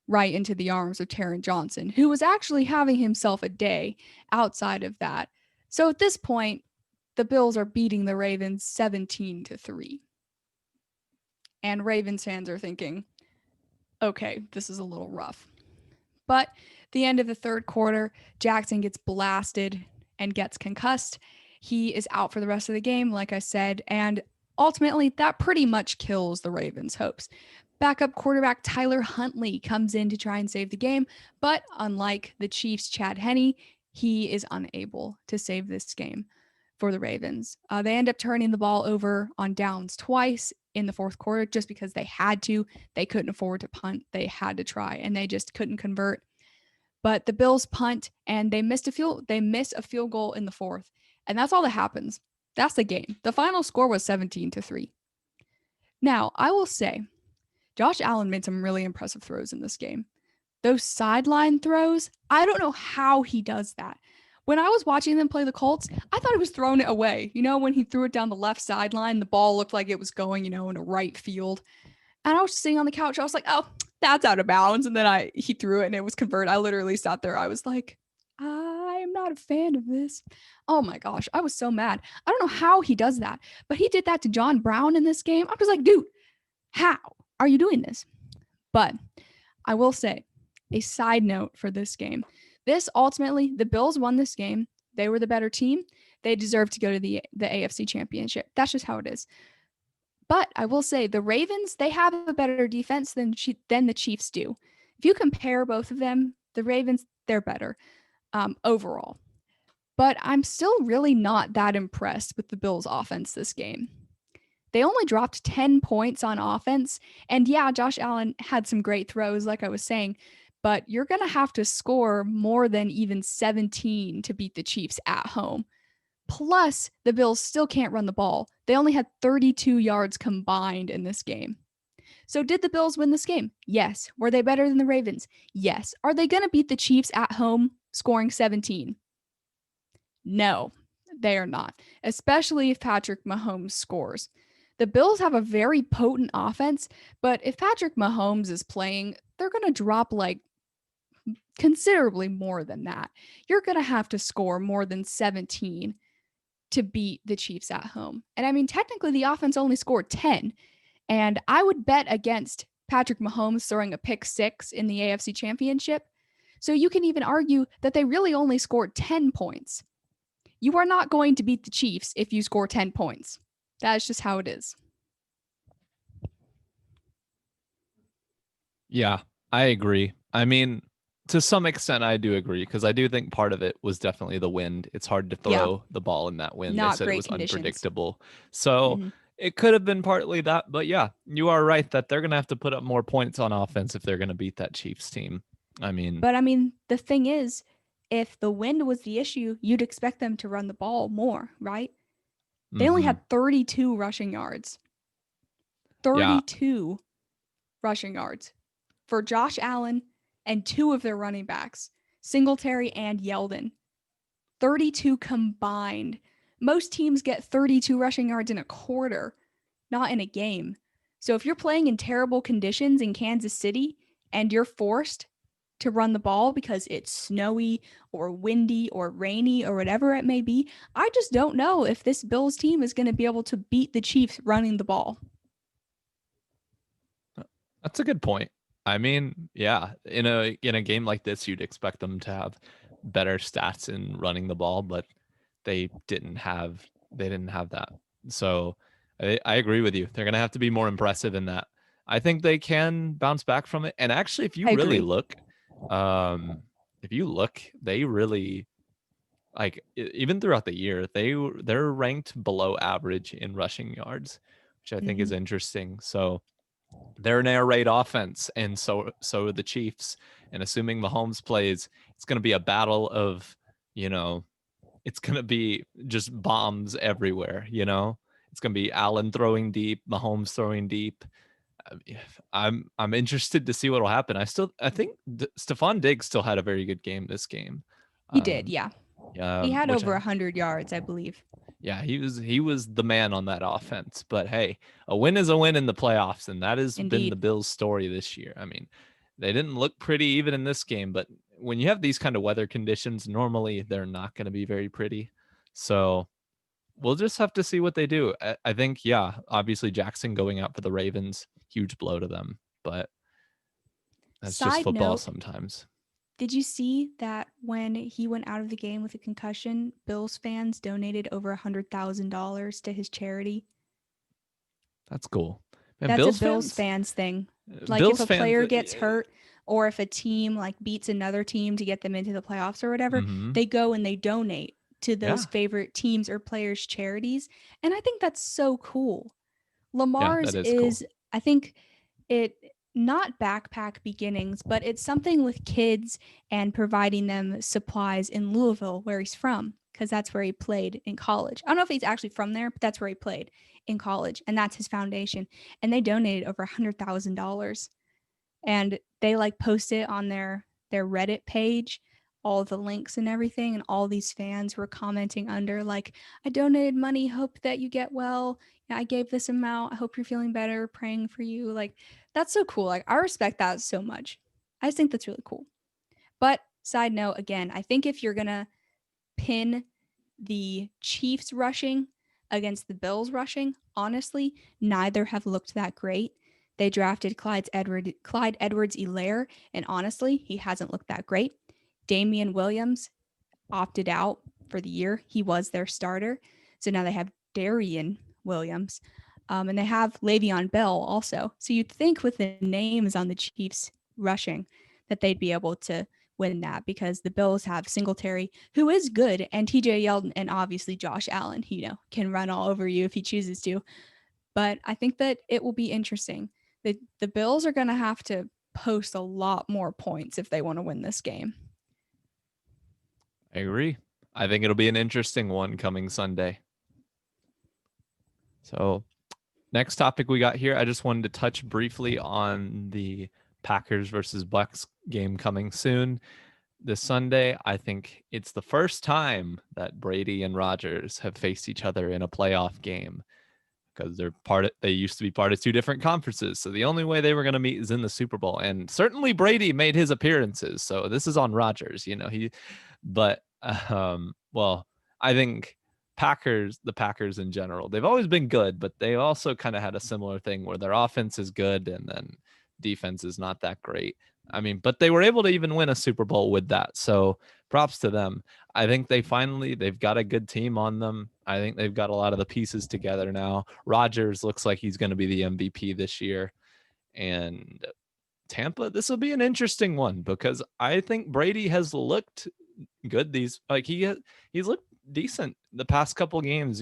right into the arms of Taron Johnson, who was actually having himself a day outside of that. So at this point, the Bills are beating the Ravens 17-3. And Ravens fans are thinking, okay, this is a little rough. But the end of the third quarter, Jackson gets blasted and gets concussed. He is out for the rest of the game, like I said, and ultimately that pretty much kills the Ravens' hopes. Backup quarterback Tyler Huntley comes in to try and save the game, but unlike the Chiefs' Chad Henne, he is unable to save this game for the Ravens. They end up turning the ball over on downs twice in the fourth quarter just because they had to. They couldn't afford to punt. They had to try, and they just couldn't convert. But the Bills punt, and they miss a field goal in the fourth, and that's all that happens. That's the game. The final score was 17-3. Now, I will say, Josh Allen made some really impressive throws in this game. Those sideline throws, I don't know how he does that. When I was watching them play the Colts, I thought he was throwing it away. When he threw it down the left sideline, the ball looked like it was going, in a right field. And I was sitting on the couch. I was like, oh, that's out of bounds. And then he threw it and it was converted. I literally sat there. I was like, I'm not a fan of this. Oh my gosh. I was so mad. I don't know how he does that, but he did that to John Brown in this game. I was like, dude, how are you doing this? But I will say a side note for this game. This ultimately, the Bills won this game. They were the better team. They deserve to go to the AFC Championship. That's just how it is. But I will say the Ravens, they have a better defense than the Chiefs do. If you compare both of them, the Ravens, they're better overall. But I'm still really not that impressed with the Bills' offense this game. They only dropped 10 points on offense. And yeah, Josh Allen had some great throws, like I was saying, but you're going to have to score more than even 17 to beat the Chiefs at home. Plus, the Bills still can't run the ball. They only had 32 yards combined in this game. So did the Bills win this game? Yes. Were they better than the Ravens? Yes. Are they going to beat the Chiefs at home scoring 17? No, they are not, especially if Patrick Mahomes scores. The Bills have a very potent offense, but if Patrick Mahomes is playing, they're going to drop like considerably more than that. You're going to have to score more than 17 to beat the Chiefs at home. And I mean, technically, the offense only scored 10. And I would bet against Patrick Mahomes throwing a pick six in the AFC Championship. So you can even argue that they really only scored 10 points. You are not going to beat the Chiefs if you score 10 points. That's just how it is. Yeah, I agree. I mean, to some extent, I do agree because I do think part of it was definitely the wind. It's hard to throw the ball in that wind. They Not said it great was conditions. unpredictable. So it could have been partly that. But yeah, you are right that they're going to have to put up more points on offense if they're going to beat that Chiefs team. But the thing is, if the wind was the issue, you'd expect them to run the ball more, right? They only had 32 rushing yards. 32 rushing yards for Josh Allen and two of their running backs, Singletary and Yeldon. 32 combined. Most teams get 32 rushing yards in a quarter, not in a game. So if you're playing in terrible conditions in Kansas City and you're forced to run the ball because it's snowy or windy or rainy or whatever it may be, I just don't know if this Bills team is going to be able to beat the Chiefs running the ball. That's a good point. I mean, yeah, in a game like this, you'd expect them to have better stats in running the ball, but they didn't have that. So I agree with you. They're gonna have to be more impressive in that. I think they can bounce back from it. And actually, if you really look, they really even throughout the year, they're ranked below average in rushing yards, which I think is interesting. So they're an air raid offense, and so are the Chiefs. And assuming Mahomes plays, it's going to be a battle of, it's going to be just bombs everywhere. It's going to be Allen throwing deep, Mahomes throwing deep. I'm interested to see what will happen. I think Stephon Diggs still had a very good game this game. He did, yeah. He had over 100 yards, I believe. Yeah, he was the man on that offense. But hey, a win is a win in the playoffs, and that has been the Bills' story this year. I mean, they didn't look pretty even in this game, but when you have these kind of weather conditions, normally they're not going to be very pretty. So we'll just have to see what they do. I think, yeah, obviously Jackson going out for the Ravens, huge blow to them, but that's just football sometimes. Did you see that when he went out of the game with a concussion, Bills fans donated over $100,000 to his charity? That's cool. Man, that's a Bills fans thing. Like if Bills a fans. player gets hurt or if a team like beats another team to get them into the playoffs or whatever, Mm-hmm. they go and they donate to those Yeah, favorite teams or players' charities. And I think that's so cool. yeah, Lamar's that is cool. is, I think it not backpack beginnings, but it's something with kids and providing them supplies in Louisville, where he's from, because that's where he played in college. I don't know if he's actually from there, but that's where he played in college, and that's his foundation. And they donated over $100,000, and they like post it on their Reddit page, all the links and everything, and all these fans were commenting under like, I donated money, hope that you get well. Yeah, I gave this amount, I hope you're feeling better, praying for you. Like, that's so cool. Like, I respect that so much. I just think that's really cool. But side note, again, I think if you're gonna pin the Chiefs rushing against the Bills rushing, honestly, neither have looked that great. They drafted Clyde Edwards-Helaire, and honestly, he hasn't looked that great. Damian Williams opted out for the year. He was their starter. So now they have Darian Williams. And they have Le'Veon Bell also. So you'd think with the names on the Chiefs rushing that they'd be able to win that, because the Bills have Singletary, who is good, and TJ Yeldon, and obviously Josh Allen, can run all over you if he chooses to. But I think that it will be interesting. The Bills are going to have to post a lot more points if they want to win this game. I agree. I think it'll be an interesting one coming Sunday. So, next topic we got here, I just wanted to touch briefly on the Packers versus Bucks game coming soon this Sunday. I think it's the first time that Brady and Rodgers have faced each other in a playoff game, because they used to be part of two different conferences. So the only way they were going to meet is in the Super Bowl. And certainly Brady made his appearances. So this is on Rodgers, but well, I think the Packers in general, they've always been good, but they also kind of had a similar thing where their offense is good and then defense is not that great. I mean, but they were able to even win a Super Bowl with that. So props to them. I think they've got a good team on them. I think they've got a lot of the pieces together now. Rodgers looks like he's going to be the MVP this year. And Tampa, this will be an interesting one, because I think Brady has looked good. He's looked decent the past couple games.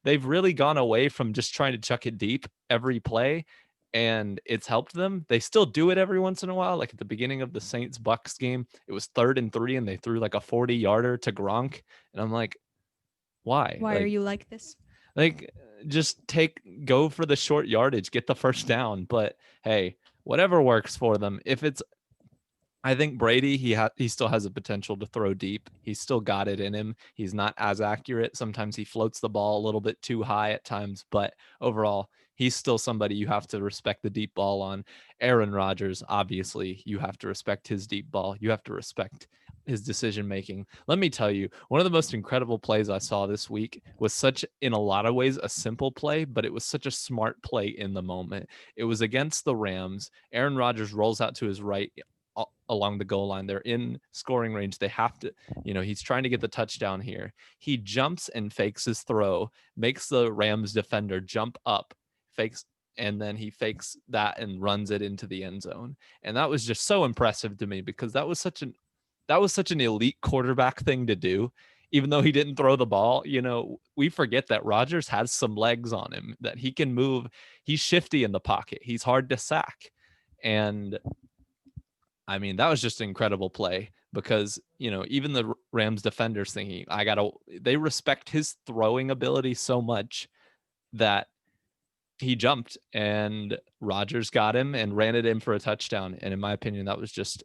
They've really gone away from just trying to chuck it deep every play, and it's helped them. They still do it every once in a while. Like at the beginning of the Saints Bucks game, it was 3rd and 3 and they threw like a 40-yarder to Gronk, and I'm like, why? Why are you like this? Like just go for the short yardage, get the first down. But hey, whatever works for them. I think Brady, he still has a potential to throw deep. He's still got it in him. He's not as accurate. Sometimes he floats the ball a little bit too high at times, but overall, he's still somebody you have to respect the deep ball on. Aaron Rodgers, obviously, you have to respect his deep ball. You have to respect his decision making. Let me tell you, one of the most incredible plays I saw this week was in a lot of ways, a simple play, but it was such a smart play in the moment. It was against the Rams. Aaron Rodgers rolls out to his right along the goal line. They're in scoring range. They have to, he's trying to get the touchdown here. He jumps and fakes his throw, makes the Rams defender jump up, and then he fakes that and runs it into the end zone. And that was just so impressive to me, because that was such an elite quarterback thing to do. Even though he didn't throw the ball, we forget that Rodgers has some legs on him, that he can move. He's shifty in the pocket. He's hard to sack. And I mean, that was just an incredible play, because, even the Rams defenders thinking, they respect his throwing ability so much that he jumped and Rodgers got him and ran it in for a touchdown. And in my opinion, that was just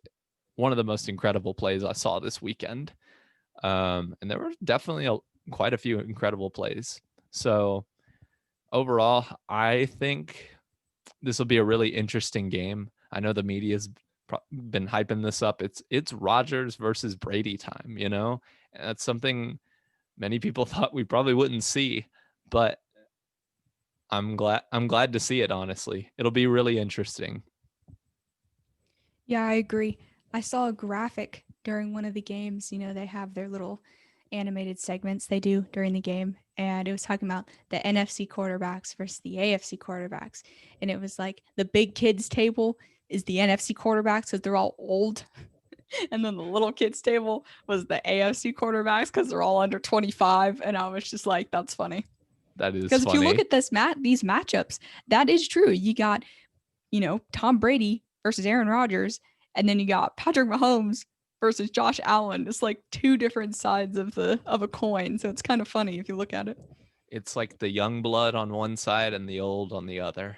one of the most incredible plays I saw this weekend. And there were definitely quite a few incredible plays. So overall, I think this will be a really interesting game. I know the media's been hyping this up. It's Rodgers versus Brady time, and that's something many people thought we probably wouldn't see, but I'm glad to see it. Honestly, it'll be really interesting. Yeah, I agree. I saw a graphic during one of the games. They have their little animated segments they do during the game, and it was talking about the NFC quarterbacks versus the AFC quarterbacks, and it was like the big kids table is the NFC quarterbacks because they're all old, and then the little kids table was the AFC quarterbacks because they're all under 25, and I was just like, that's funny. That is Because if you look funny. at these matchups, that is true. You got, Tom Brady versus Aaron Rodgers, and then you got Patrick Mahomes versus Josh Allen. It's like two different sides of a coin. So it's kind of funny if you look at it. It's like the young blood on one side and the old on the other.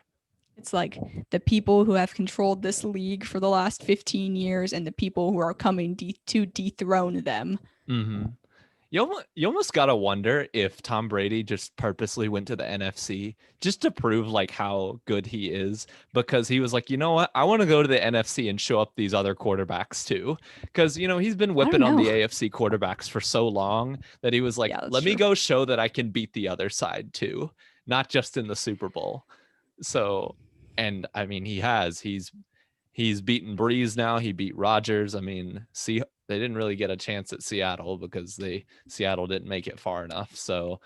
It's like the people who have controlled this league for the last 15 years and the people who are coming to dethrone them. Mm-hmm. You almost gotta wonder if Tom Brady just purposely went to the NFC just to prove like how good he is, because he was like, you know what, I want to go to the NFC and show up these other quarterbacks too, because he's been whipping on the AFC quarterbacks for so long that he was like, let me go show that I can beat the other side too, not just in the Super Bowl. So, and I mean, he's beaten Brees now. He beat Rodgers. I mean, they didn't really get a chance at Seattle because Seattle didn't make it far enough. So,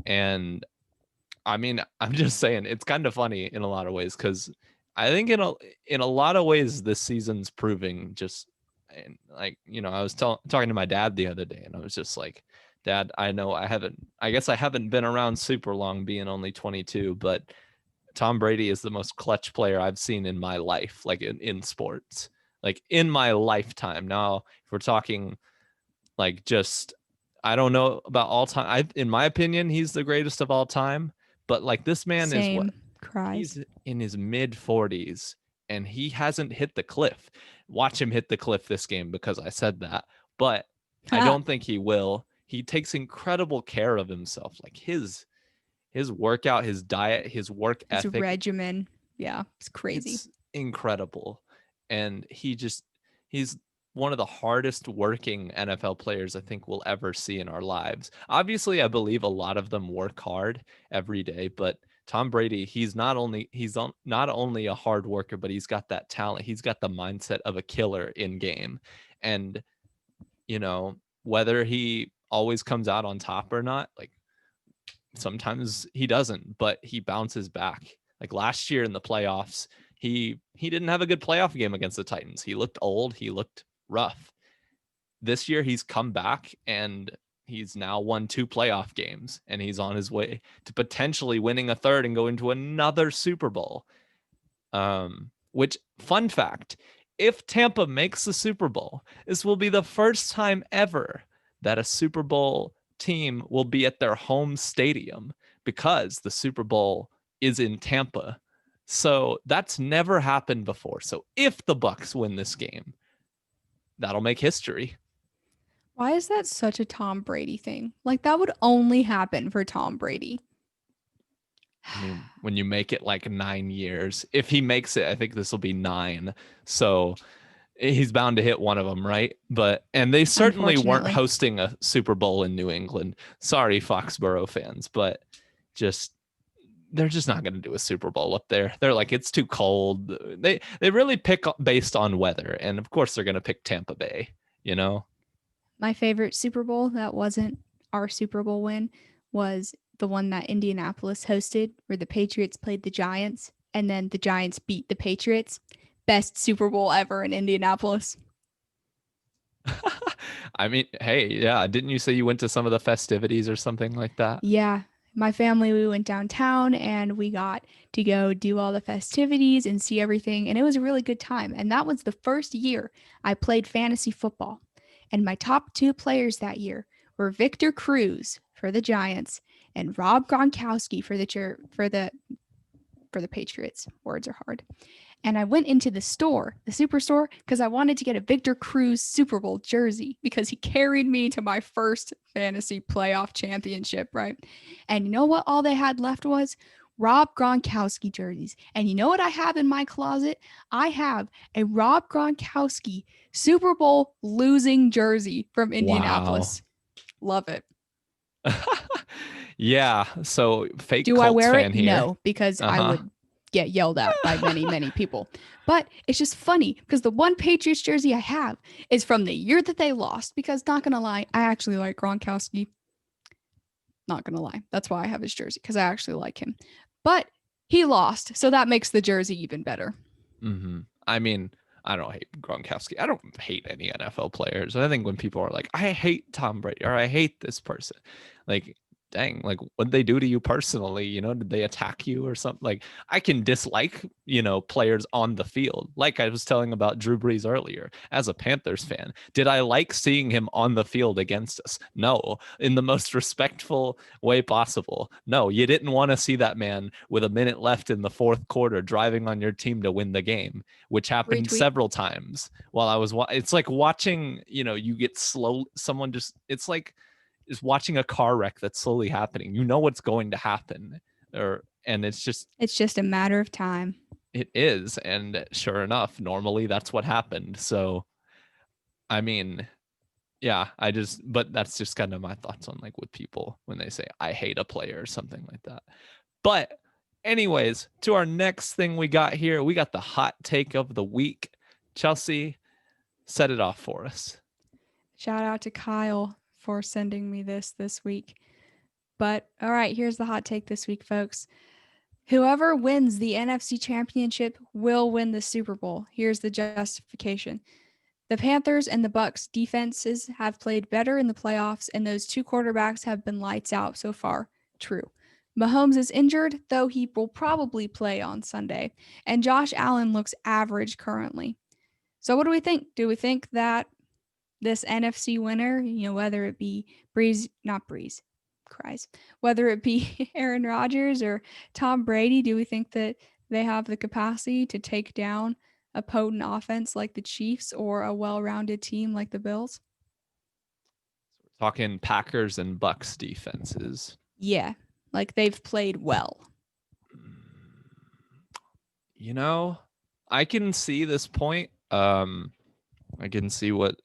and I mean, I'm just saying it's kind of funny in a lot of ways, because I think in a lot of ways this season's proving just, and like, I was talking to my dad the other day, and I was just like, Dad, I know I guess I haven't been around super long, being only 22, but Tom Brady is the most clutch player I've seen in my life, like in sports, like in my lifetime. Now, if we're talking like just, I don't know about all time. In my opinion, he's the greatest of all time. But like this man is what? He's in his mid 40s and he hasn't hit the cliff. Watch him hit the cliff this game because I said that. But I don't think he will. He takes incredible care of himself. Like his workout, his diet, his work ethic, regimen. Yeah, it's crazy. It's incredible. And he's one of the hardest working NFL players I think we'll ever see in our lives. Obviously, I believe a lot of them work hard every day, but Tom Brady, he's not only a hard worker, but he's got that talent. He's got the mindset of a killer in game. And whether he always comes out on top or not, like sometimes he doesn't, but he bounces back. Like last year in the playoffs, he didn't have a good playoff game against the Titans. He looked old. He looked rough. This year, he's come back and he's now won 2 playoff games, and he's on his way to potentially winning a third and going to another Super Bowl. Which, fun fact, if Tampa makes the Super Bowl, this will be the first time ever that a Super Bowl team will be at their home stadium, because the Super Bowl is in Tampa. So that's never happened before. So if the Bucs win this game, that'll make history. Why is that such a Tom Brady thing? Like that would only happen for Tom Brady. I mean, when you make it like 9 years, if he makes it, I think this will be 9. So he's bound to hit one of them, right? And they certainly weren't hosting a Super Bowl in New England. Sorry, Foxborough fans, but they're just not going to do a Super Bowl up there. They're like, it's too cold. They really pick based on weather, and of course they're going to pick Tampa Bay. My favorite Super Bowl that wasn't our Super Bowl win was the one that Indianapolis hosted, where the Patriots played the Giants, and then the Giants beat the Patriots. Best Super Bowl ever in Indianapolis. I mean, hey, yeah, didn't you say you went to some of the festivities or something like that? Yeah, my family, we went downtown and we got to go do all the festivities and see everything, and it was a really good time. And that was the first year I played fantasy football. And my top 2 players that year were Victor Cruz for the Giants and Rob Gronkowski for the Patriots. Words are hard. And I went into the superstore, because I wanted to get a Victor Cruz Super Bowl jersey because he carried me to my first fantasy playoff championship, right? And you know what all they had left was Rob Gronkowski jerseys. And you know what I have in my closet? I have a Rob Gronkowski Super Bowl losing jersey from Indianapolis. Wow. Love it. Yeah. So fake Do Colts I wear fan it? here. No, because I would get yelled at by many, many people. But it's just funny because the one Patriots jersey I have is from the year that they lost. Because not gonna lie, I actually like Gronkowski. Not gonna lie, that's why I have his jersey, because I actually like him. But he lost, so that makes the jersey even better. I mean, I don't hate Gronkowski. I don't hate any NFL players. I think when people are like, I hate Tom Brady or I hate this person, like, dang, like what they do to you personally? You know, did they attack you or something? Like, I can dislike, players on the field. Like I was telling about Drew Brees earlier. As a Panthers fan, did I like seeing him on the field against us? No, in the most respectful way possible. No, you didn't want to see that man with a minute left in the fourth quarter driving on your team to win the game, which happened Retweet. several times while I was it's like watching, you get slow, someone just, it's like is watching a car wreck that's slowly happening. You know what's going to happen, and it's just a matter of time. It is, and sure enough, normally that's what happened. So, I mean, yeah, but that's just kind of my thoughts on like with people when they say I hate a player or something like that. But anyways, to our next thing we got here, we got the hot take of the week. Chelsea, set it off for us. Shout out to Kyle for sending me this week. But all right, here's the hot take this week, folks. Whoever wins the NFC Championship will win the Super Bowl. Here's the justification. The Panthers and the Bucs defenses have played better in the playoffs, and those two quarterbacks have been lights out so far. True. Mahomes is injured, though he will probably play on Sunday, and Josh Allen looks average currently. So what do we think? Do we think that this NFC winner, whether it be whether it be Aaron Rodgers or Tom Brady, do we think that they have the capacity to take down a potent offense like the Chiefs or a well-rounded team like the Bills? So we're talking Packers and Bucs defenses. Yeah, like they've played well. I can see this point. I can see what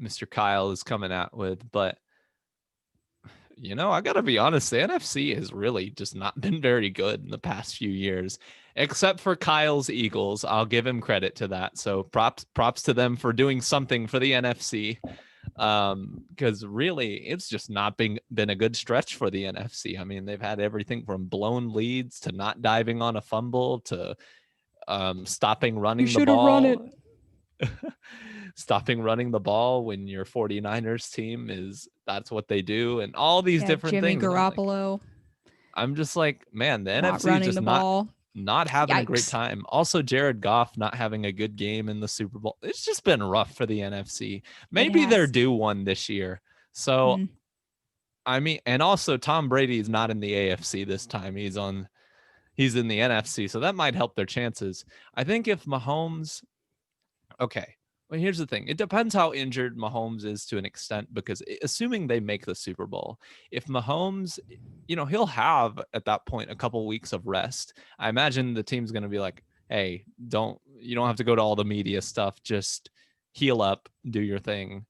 Mr. Kyle is coming at with, but I got to be honest, the NFC has really just not been very good in the past few years, except for Kyle's Eagles. I'll give him credit to that. So props to them for doing something for the NFC. Because really it's just not been a good stretch for the NFC. I mean, they've had everything from blown leads to not diving on a fumble to stopping running the ball. Run it. Stopping running the ball when your 49ers team that's what they do, and all these different Jimmy things. Garoppolo. I'm just like, man, the NFC running is just the ball. not having Yikes. a great time. Also, Jared Goff not having a good game in the Super Bowl. It's just been rough for the NFC. Maybe they're due one this year. So, I mean, and also Tom Brady is not in the AFC this time. He's in the NFC, so that might help their chances. I think if Mahomes, okay. Well, here's the thing. It depends how injured Mahomes is to an extent, because assuming they make the Super Bowl, if Mahomes, he'll have at that point a couple weeks of rest. I imagine the team's going to be like, hey, you don't have to go to all the media stuff. Just heal up, do your thing,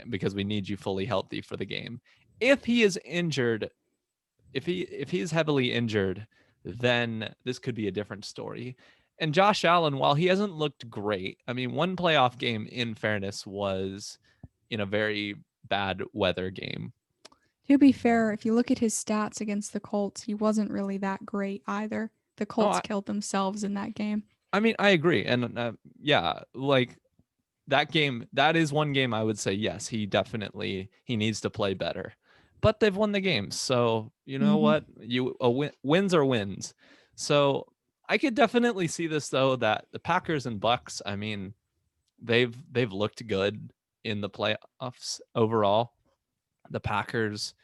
because we need you fully healthy for the game. If he is injured, if he's heavily injured, then this could be a different story. And Josh Allen, while he hasn't looked great, I mean, one playoff game, in fairness, was in a very bad weather game. To be fair, if you look at his stats against the Colts, he wasn't really that great either. The Colts killed themselves in that game. I mean, I agree. And yeah, like that game, that is one game I would say, yes, he needs to play better. But they've won the game. So, you know what? Wins are wins. So I could definitely see this, though, that the Packers and Bucs, I mean, they've looked good in the playoffs overall. The Packers,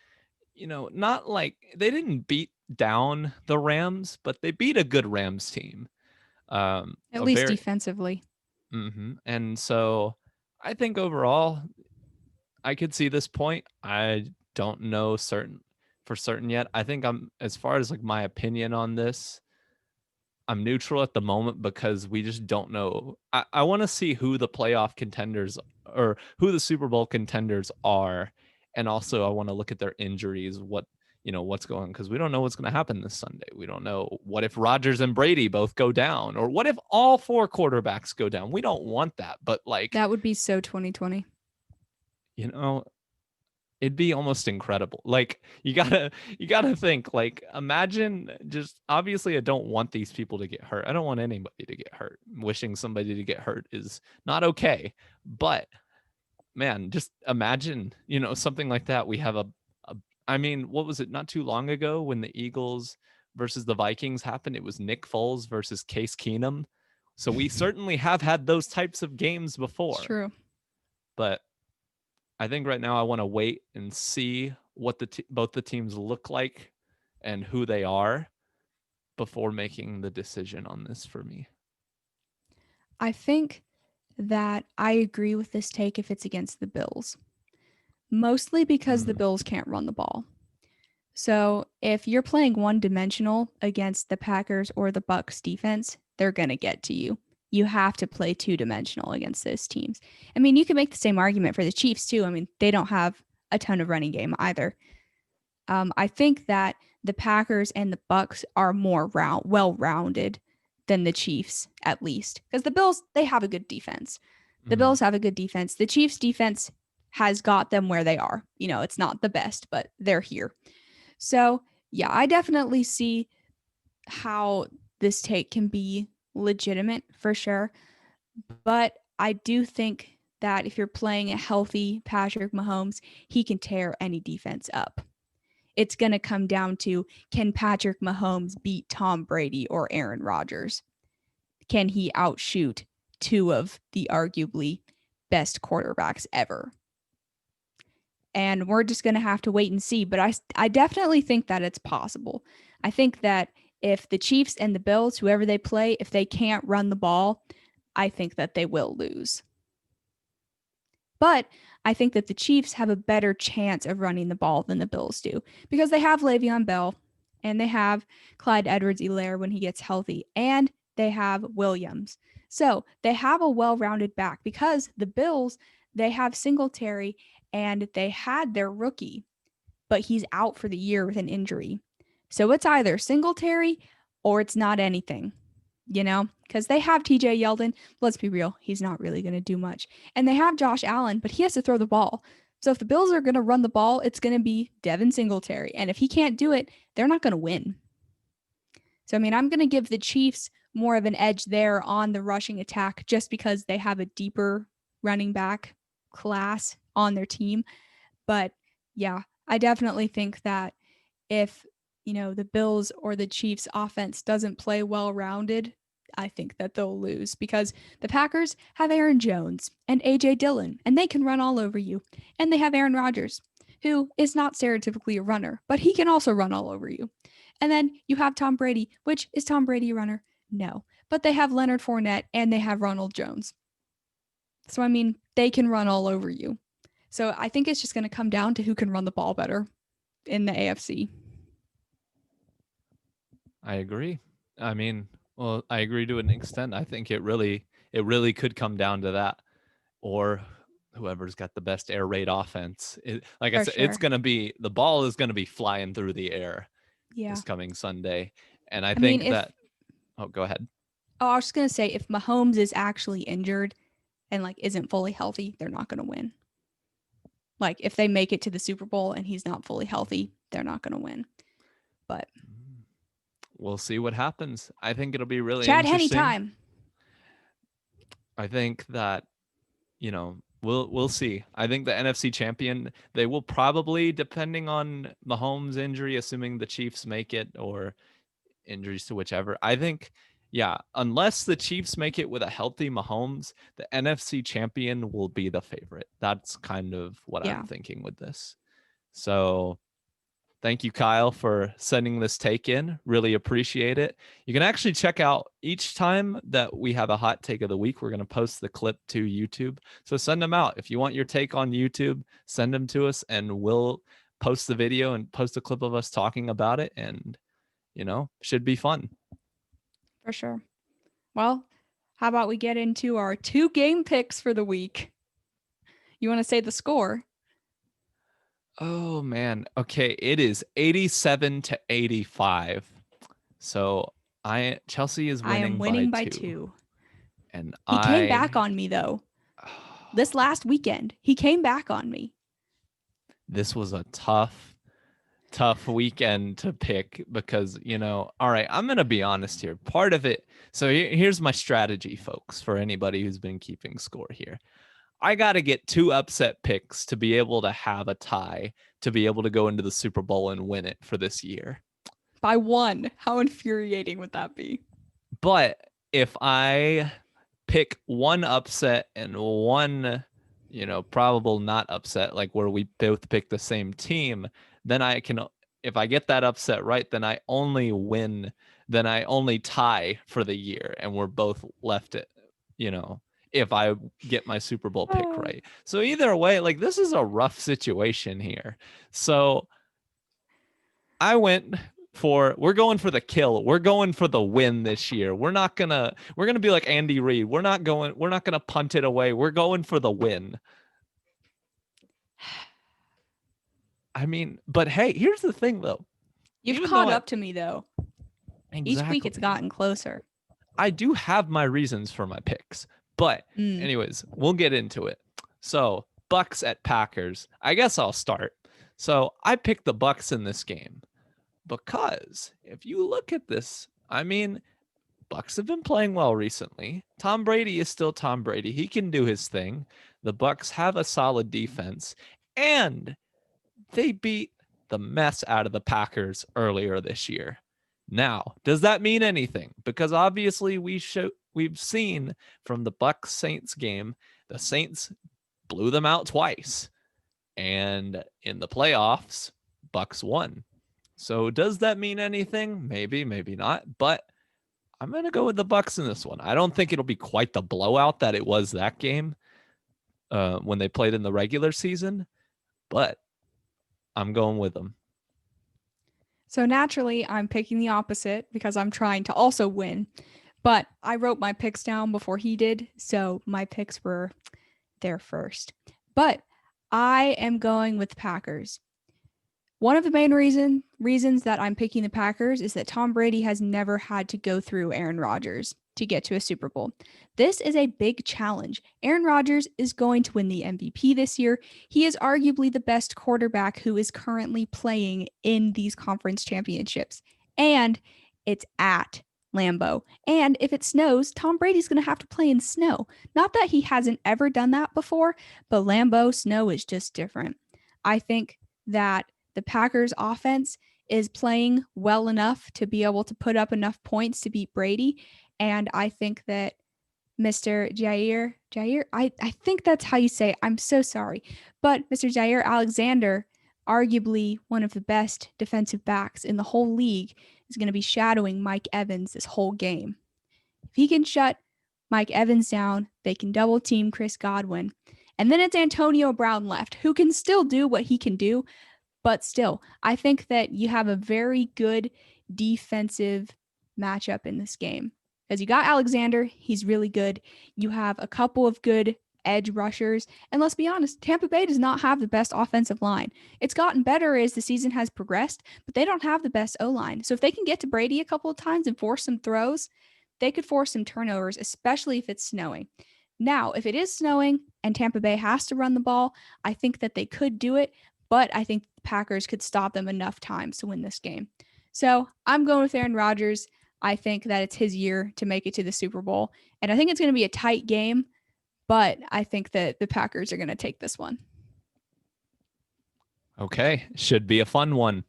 not like they didn't beat down the Rams, but they beat a good Rams team. At least defensively. And so I think overall, I could see this point. I don't know for certain yet. I think as far as like my opinion on this, I'm neutral at the moment because we just don't know. I want to see who the playoff contenders or who the Super Bowl contenders are. And also I want to look at their injuries, what, what's going on, because we don't know what's going to happen this Sunday. We don't know what if Rodgers and Brady both go down, or what if all four quarterbacks go down. We don't want that, but like That would be so 2020. you know, it'd be almost incredible. Like you gotta think, like, imagine, just obviously I don't want these people to get hurt. I don't want anybody to get hurt. Wishing somebody to get hurt is not okay. But man, just imagine, something like that. We have I mean, what was it, not too long ago when the Eagles versus the Vikings happened? It was Nick Foles versus Case Keenum. So we certainly have had those types of games before. It's true. But I think right now I want to wait and see what both the teams look like and who they are before making the decision on this for me. I think that I agree with this take if it's against the Bills, mostly because the Bills can't run the ball. So if you're playing one-dimensional against the Packers or the Bucs defense, they're going to get to you. You have to play two-dimensional against those teams. I mean, you can make the same argument for the Chiefs too. I mean, they don't have a ton of running game either. I think that the Packers and the Bucs are more well-rounded than the Chiefs, at least, because the Bills, they have a good defense. The Bills have a good defense. The Chiefs' defense has got them where they are. It's not the best, but they're here. So, yeah, I definitely see how this take can be legitimate for sure. But I do think that if you're playing a healthy Patrick Mahomes, he can tear any defense up. It's going to come down to, can Patrick Mahomes beat Tom Brady or Aaron Rodgers? Can he outshoot two of the arguably best quarterbacks ever? And we're just going to have to wait and see. But I definitely think that it's possible. I think that if the Chiefs and the Bills, whoever they play, if they can't run the ball, I think that they will lose. But I think that the Chiefs have a better chance of running the ball than the Bills do, because they have Le'Veon Bell and they have Clyde Edwards-Helaire when he gets healthy, and they have Williams. So they have a well-rounded back, because the Bills, they have Singletary and they had their rookie, but he's out for the year with an injury. So it's either Singletary or it's not anything, because they have TJ Yeldon. Let's be real, he's not really going to do much. And they have Josh Allen, but he has to throw the ball. So if the Bills are going to run the ball, it's going to be Devin Singletary. And if he can't do it, they're not going to win. So, I mean, I'm going to give the Chiefs more of an edge there on the rushing attack, just because they have a deeper running back class on their team. But yeah, I definitely think that if, the Bills or the Chiefs offense doesn't play well-rounded, I think that they'll lose, because the Packers have Aaron Jones and AJ Dillon, and they can run all over you. And they have Aaron Rodgers, who is not stereotypically a runner, but he can also run all over you. And then you have Tom Brady, which is Tom Brady a runner? No. But they have Leonard Fournette and they have Ronald Jones. So, I mean, they can run all over you. So I think it's just going to come down to who can run the ball better in the AFC. I agree. I mean, well, I agree to an extent. I think it really could come down to that, or whoever's got the best air raid offense. Like I said, it's going to be, the ball is going to be flying through the air this coming Sunday. And I think that, go ahead. Oh, I was just going to say, if Mahomes is actually injured and isn't fully healthy, they're not going to win. Like, if they make it to the Super Bowl and he's not fully healthy, they're not going to win. But we'll see what happens. I think it'll be really Chad interesting. Henne time. I think that, we'll see. I think the NFC champion, they will probably, depending on Mahomes' injury, assuming the Chiefs make it, or injuries to whichever. I think, unless the Chiefs make it with a healthy Mahomes, the NFC champion will be the favorite. That's kind of what I'm thinking with this. So thank you, Kyle, for sending this take in. Really appreciate it. You can actually check out each time that we have a hot take of the week. We're going to post the clip to YouTube. So send them out. If you want your take on YouTube, send them to us and we'll post the video and post a clip of us talking about it. And, should be fun. For sure. Well, how about we get into our 2 game picks for the week? You want to say the score? Oh man. Okay, it is 87-85. So Chelsea is I am winning by winning by 2. 2. And He came back on me though. This last weekend, he came back on me. this was a tough weekend to pick because, all right, I'm going to be honest here. Part of it, so here's my strategy, folks, for anybody who's been keeping score here. I got to get 2 upset picks to be able to have a tie, to be able to go into the Super Bowl and win it for this year. By 1. How infuriating would that be? But if I pick 1 upset and 1, probable not upset, like where we both pick the same team, then I can, if I get that upset right, then I only win, then I only tie for the year, and we're both left it, if I get my Super Bowl pick right. So either way, like, this is a rough situation here. So I went we're going for the kill. We're going for the win this year. We're going to be like Andy Reid. We're not going to punt it away. We're going for the win. I mean, but hey, here's the thing though. You've caught up to me though. Exactly. Each week it's gotten closer. I do have my reasons for my picks, but anyways, we'll get into it. So Bucks at Packers. I guess I'll start. So I picked the Bucks in this game because if you look at this, I mean, Bucks have been playing well recently. Tom Brady is still Tom Brady. He can do his thing. The Bucks have a solid defense, and they beat the mess out of the Packers earlier this year. Now, does that mean anything? Because obviously we've seen from the Bucks Saints game, the Saints blew them out twice. And in the playoffs, Bucks won. So does that mean anything? Maybe, maybe not. But I'm going to go with the Bucks in this one. I don't think it'll be quite the blowout that it was that game when they played in the regular season, but I'm going with them. So naturally, I'm picking the opposite because I'm trying to also win. But I wrote my picks down before he did, so my picks were there first. But I am going with Packers. One of the main reasons that I'm picking the Packers is that Tom Brady has never had to go through Aaron Rodgers to get to a Super Bowl. This is a big challenge. Aaron Rodgers is going to win the MVP this year. He is arguably the best quarterback who is currently playing in these conference championships. And it's at Lambeau. And if it snows, Tom Brady's going to have to play in snow. Not that he hasn't ever done that before, but Lambeau snow is just different. I think that the Packers offense is playing well enough to be able to put up enough points to beat Brady. And I think that Mr. Jair, I think that's how you say it. I'm so sorry. But Mr. Jair Alexander, arguably one of the best defensive backs in the whole league, is going to be shadowing Mike Evans this whole game. If he can shut Mike Evans down, they can double team Chris Godwin. And then it's Antonio Brown left, who can still do what he can do. But still, I think that you have a very good defensive matchup in this game. Because you got Alexander, he's really good. You have a couple of good edge rushers. And let's be honest, Tampa Bay does not have the best offensive line. It's gotten better as the season has progressed, but they don't have the best O-line. So if they can get to Brady a couple of times and force some throws, they could force some turnovers, especially if it's snowing. Now, if it is snowing and Tampa Bay has to run the ball, I think that they could do it, but I think the Packers could stop them enough times to win this game. So I'm going with Aaron Rodgers. I think that it's his year to make it to the Super Bowl. And I think it's going to be a tight game, but I think that the Packers are going to take this one. Okay. Should be a fun one.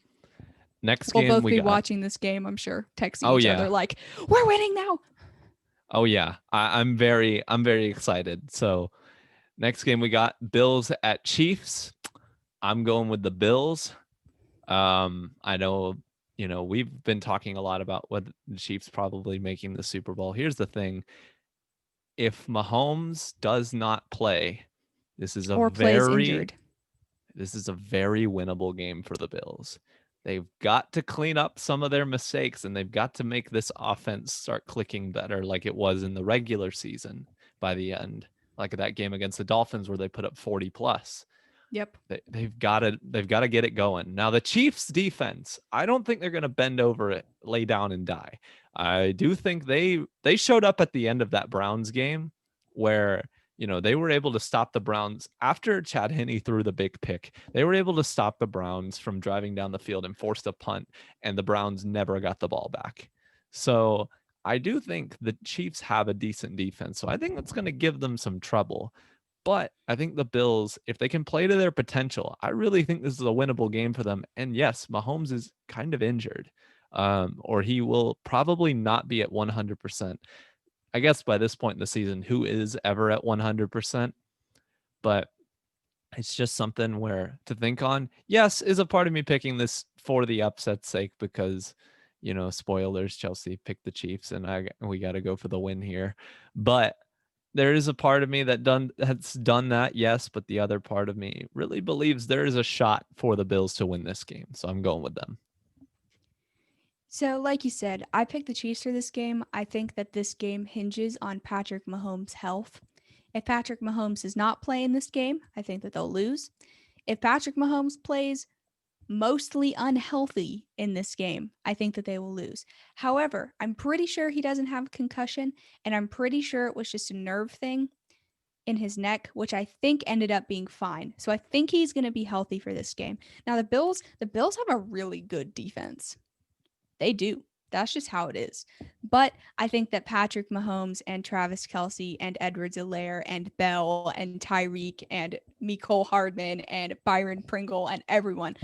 Next we'll game both be watching this game, I'm sure, texting each other like, we're winning now. Oh yeah. I'm very excited. So next game we got Bills at Chiefs. I'm going with the Bills. I know, we've been talking a lot about what the Chiefs probably making the Super Bowl. Here's the thing. If Mahomes does not play, this is a very winnable game for the Bills. They've got to clean up some of their mistakes, and they've got to make this offense start clicking better like it was in the regular season by the end, like that game against the Dolphins where they put up 40 plus. Yep. They've got to get it going. Now the Chiefs defense, I don't think they're going to bend over it, lay down and die. I do think they showed up at the end of that Browns game where, they were able to stop the Browns after Chad Henne threw the big pick. They were able to stop the Browns from driving down the field and forced a punt, and the Browns never got the ball back. So I do think the Chiefs have a decent defense. So I think that's going to give them some trouble. But I think the Bills, if they can play to their potential, I really think this is a winnable game for them. And yes, Mahomes is kind of injured, or he will probably not be at 100%. I guess by this point in the season, who is ever at 100%? But it's just something where to think on. Yes, is a part of me picking this for the upset's sake because, spoilers, Chelsea picked the Chiefs and we got to go for the win here. But there is a part of me that's done that, yes, but the other part of me really believes there is a shot for the Bills to win this game. So I'm going with them. So, like you said, I picked the Chiefs for this game. I think that this game hinges on Patrick Mahomes' health. If Patrick Mahomes does not play in this game, I think that they'll lose. If Patrick Mahomes plays mostly unhealthy in this game, I think that they will lose. However, I'm pretty sure he doesn't have a concussion, and I'm pretty sure it was just a nerve thing in his neck, which I think ended up being fine. So I think he's going to be healthy for this game. Now the Bills have a really good defense. They do. That's just how it is. But I think that Patrick Mahomes and Travis Kelce and Edwards-Helaire and Bell and Tyreek and Mecole Hardman and Byron Pringle and everyone,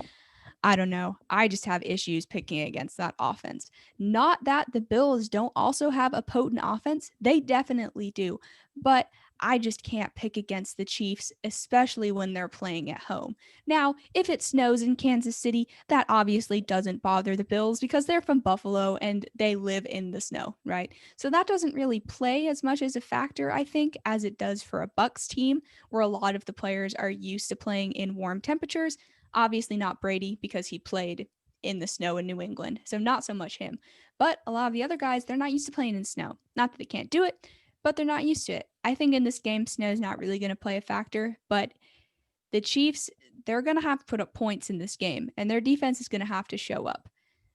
I don't know. I just have issues picking against that offense. Not that the Bills don't also have a potent offense. They definitely do. But I just can't pick against the Chiefs, especially when they're playing at home. Now, if it snows in Kansas City, that obviously doesn't bother the Bills because they're from Buffalo and they live in the snow, right? So that doesn't really play as much as a factor, I think, as it does for a Bucs team where a lot of the players are used to playing in warm temperatures. Obviously not Brady because he played in the snow in New England, so not so much him. But a lot of the other guys, they're not used to playing in snow. Not that they can't do it, but they're not used to it. I think in this game, snow is not really going to play a factor, but the Chiefs, they're going to have to put up points in this game, and their defense is going to have to show up.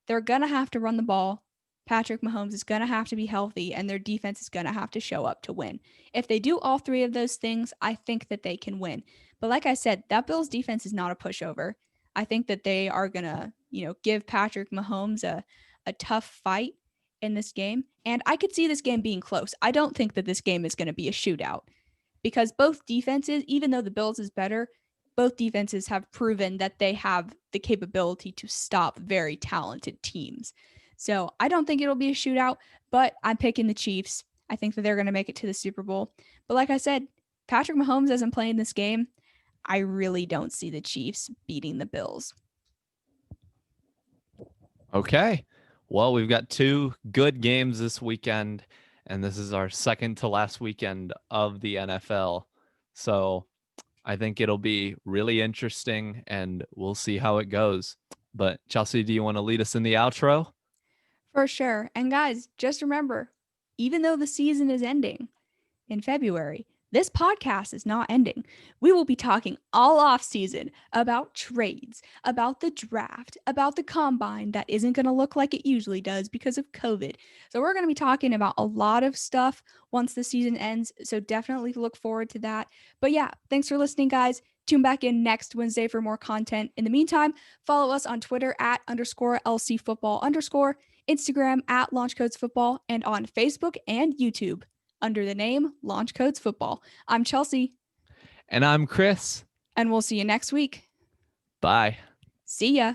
They're going to have to run the ball. Patrick Mahomes is going to have to be healthy, and their defense is going to have to show up to win. If they do all three of those things, I think that they can win. But like I said, that Bills defense is not a pushover. I think that they are going to, give Patrick Mahomes a tough fight in this game. And I could see this game being close. I don't think that this game is going to be a shootout because both defenses, even though the Bills is better, both defenses have proven that they have the capability to stop very talented teams. So I don't think it'll be a shootout, but I'm picking the Chiefs. I think that they're going to make it to the Super Bowl. But like I said, Patrick Mahomes doesn't play in this game. I really don't see the Chiefs beating the Bills. Okay. Well, we've got two good games this weekend, and this is our second to last weekend of the NFL. So I think it'll be really interesting, and we'll see how it goes. But Chelsea, do you want to lead us in the outro? For sure. And guys, just remember, even though the season is ending in February, this podcast is not ending. We will be talking all off season about trades, about the draft, about the combine that isn't going to look like it usually does because of COVID. So we're going to be talking about a lot of stuff once the season ends. So definitely look forward to that. But yeah, thanks for listening, guys. Tune back in next Wednesday for more content. In the meantime, follow us on Twitter at _LCfootball_, Instagram at Launchcodesfootball, and on Facebook and YouTube under the name Launch Codes Football. I'm Chelsea. And I'm Chris. And we'll see you next week. Bye. See ya.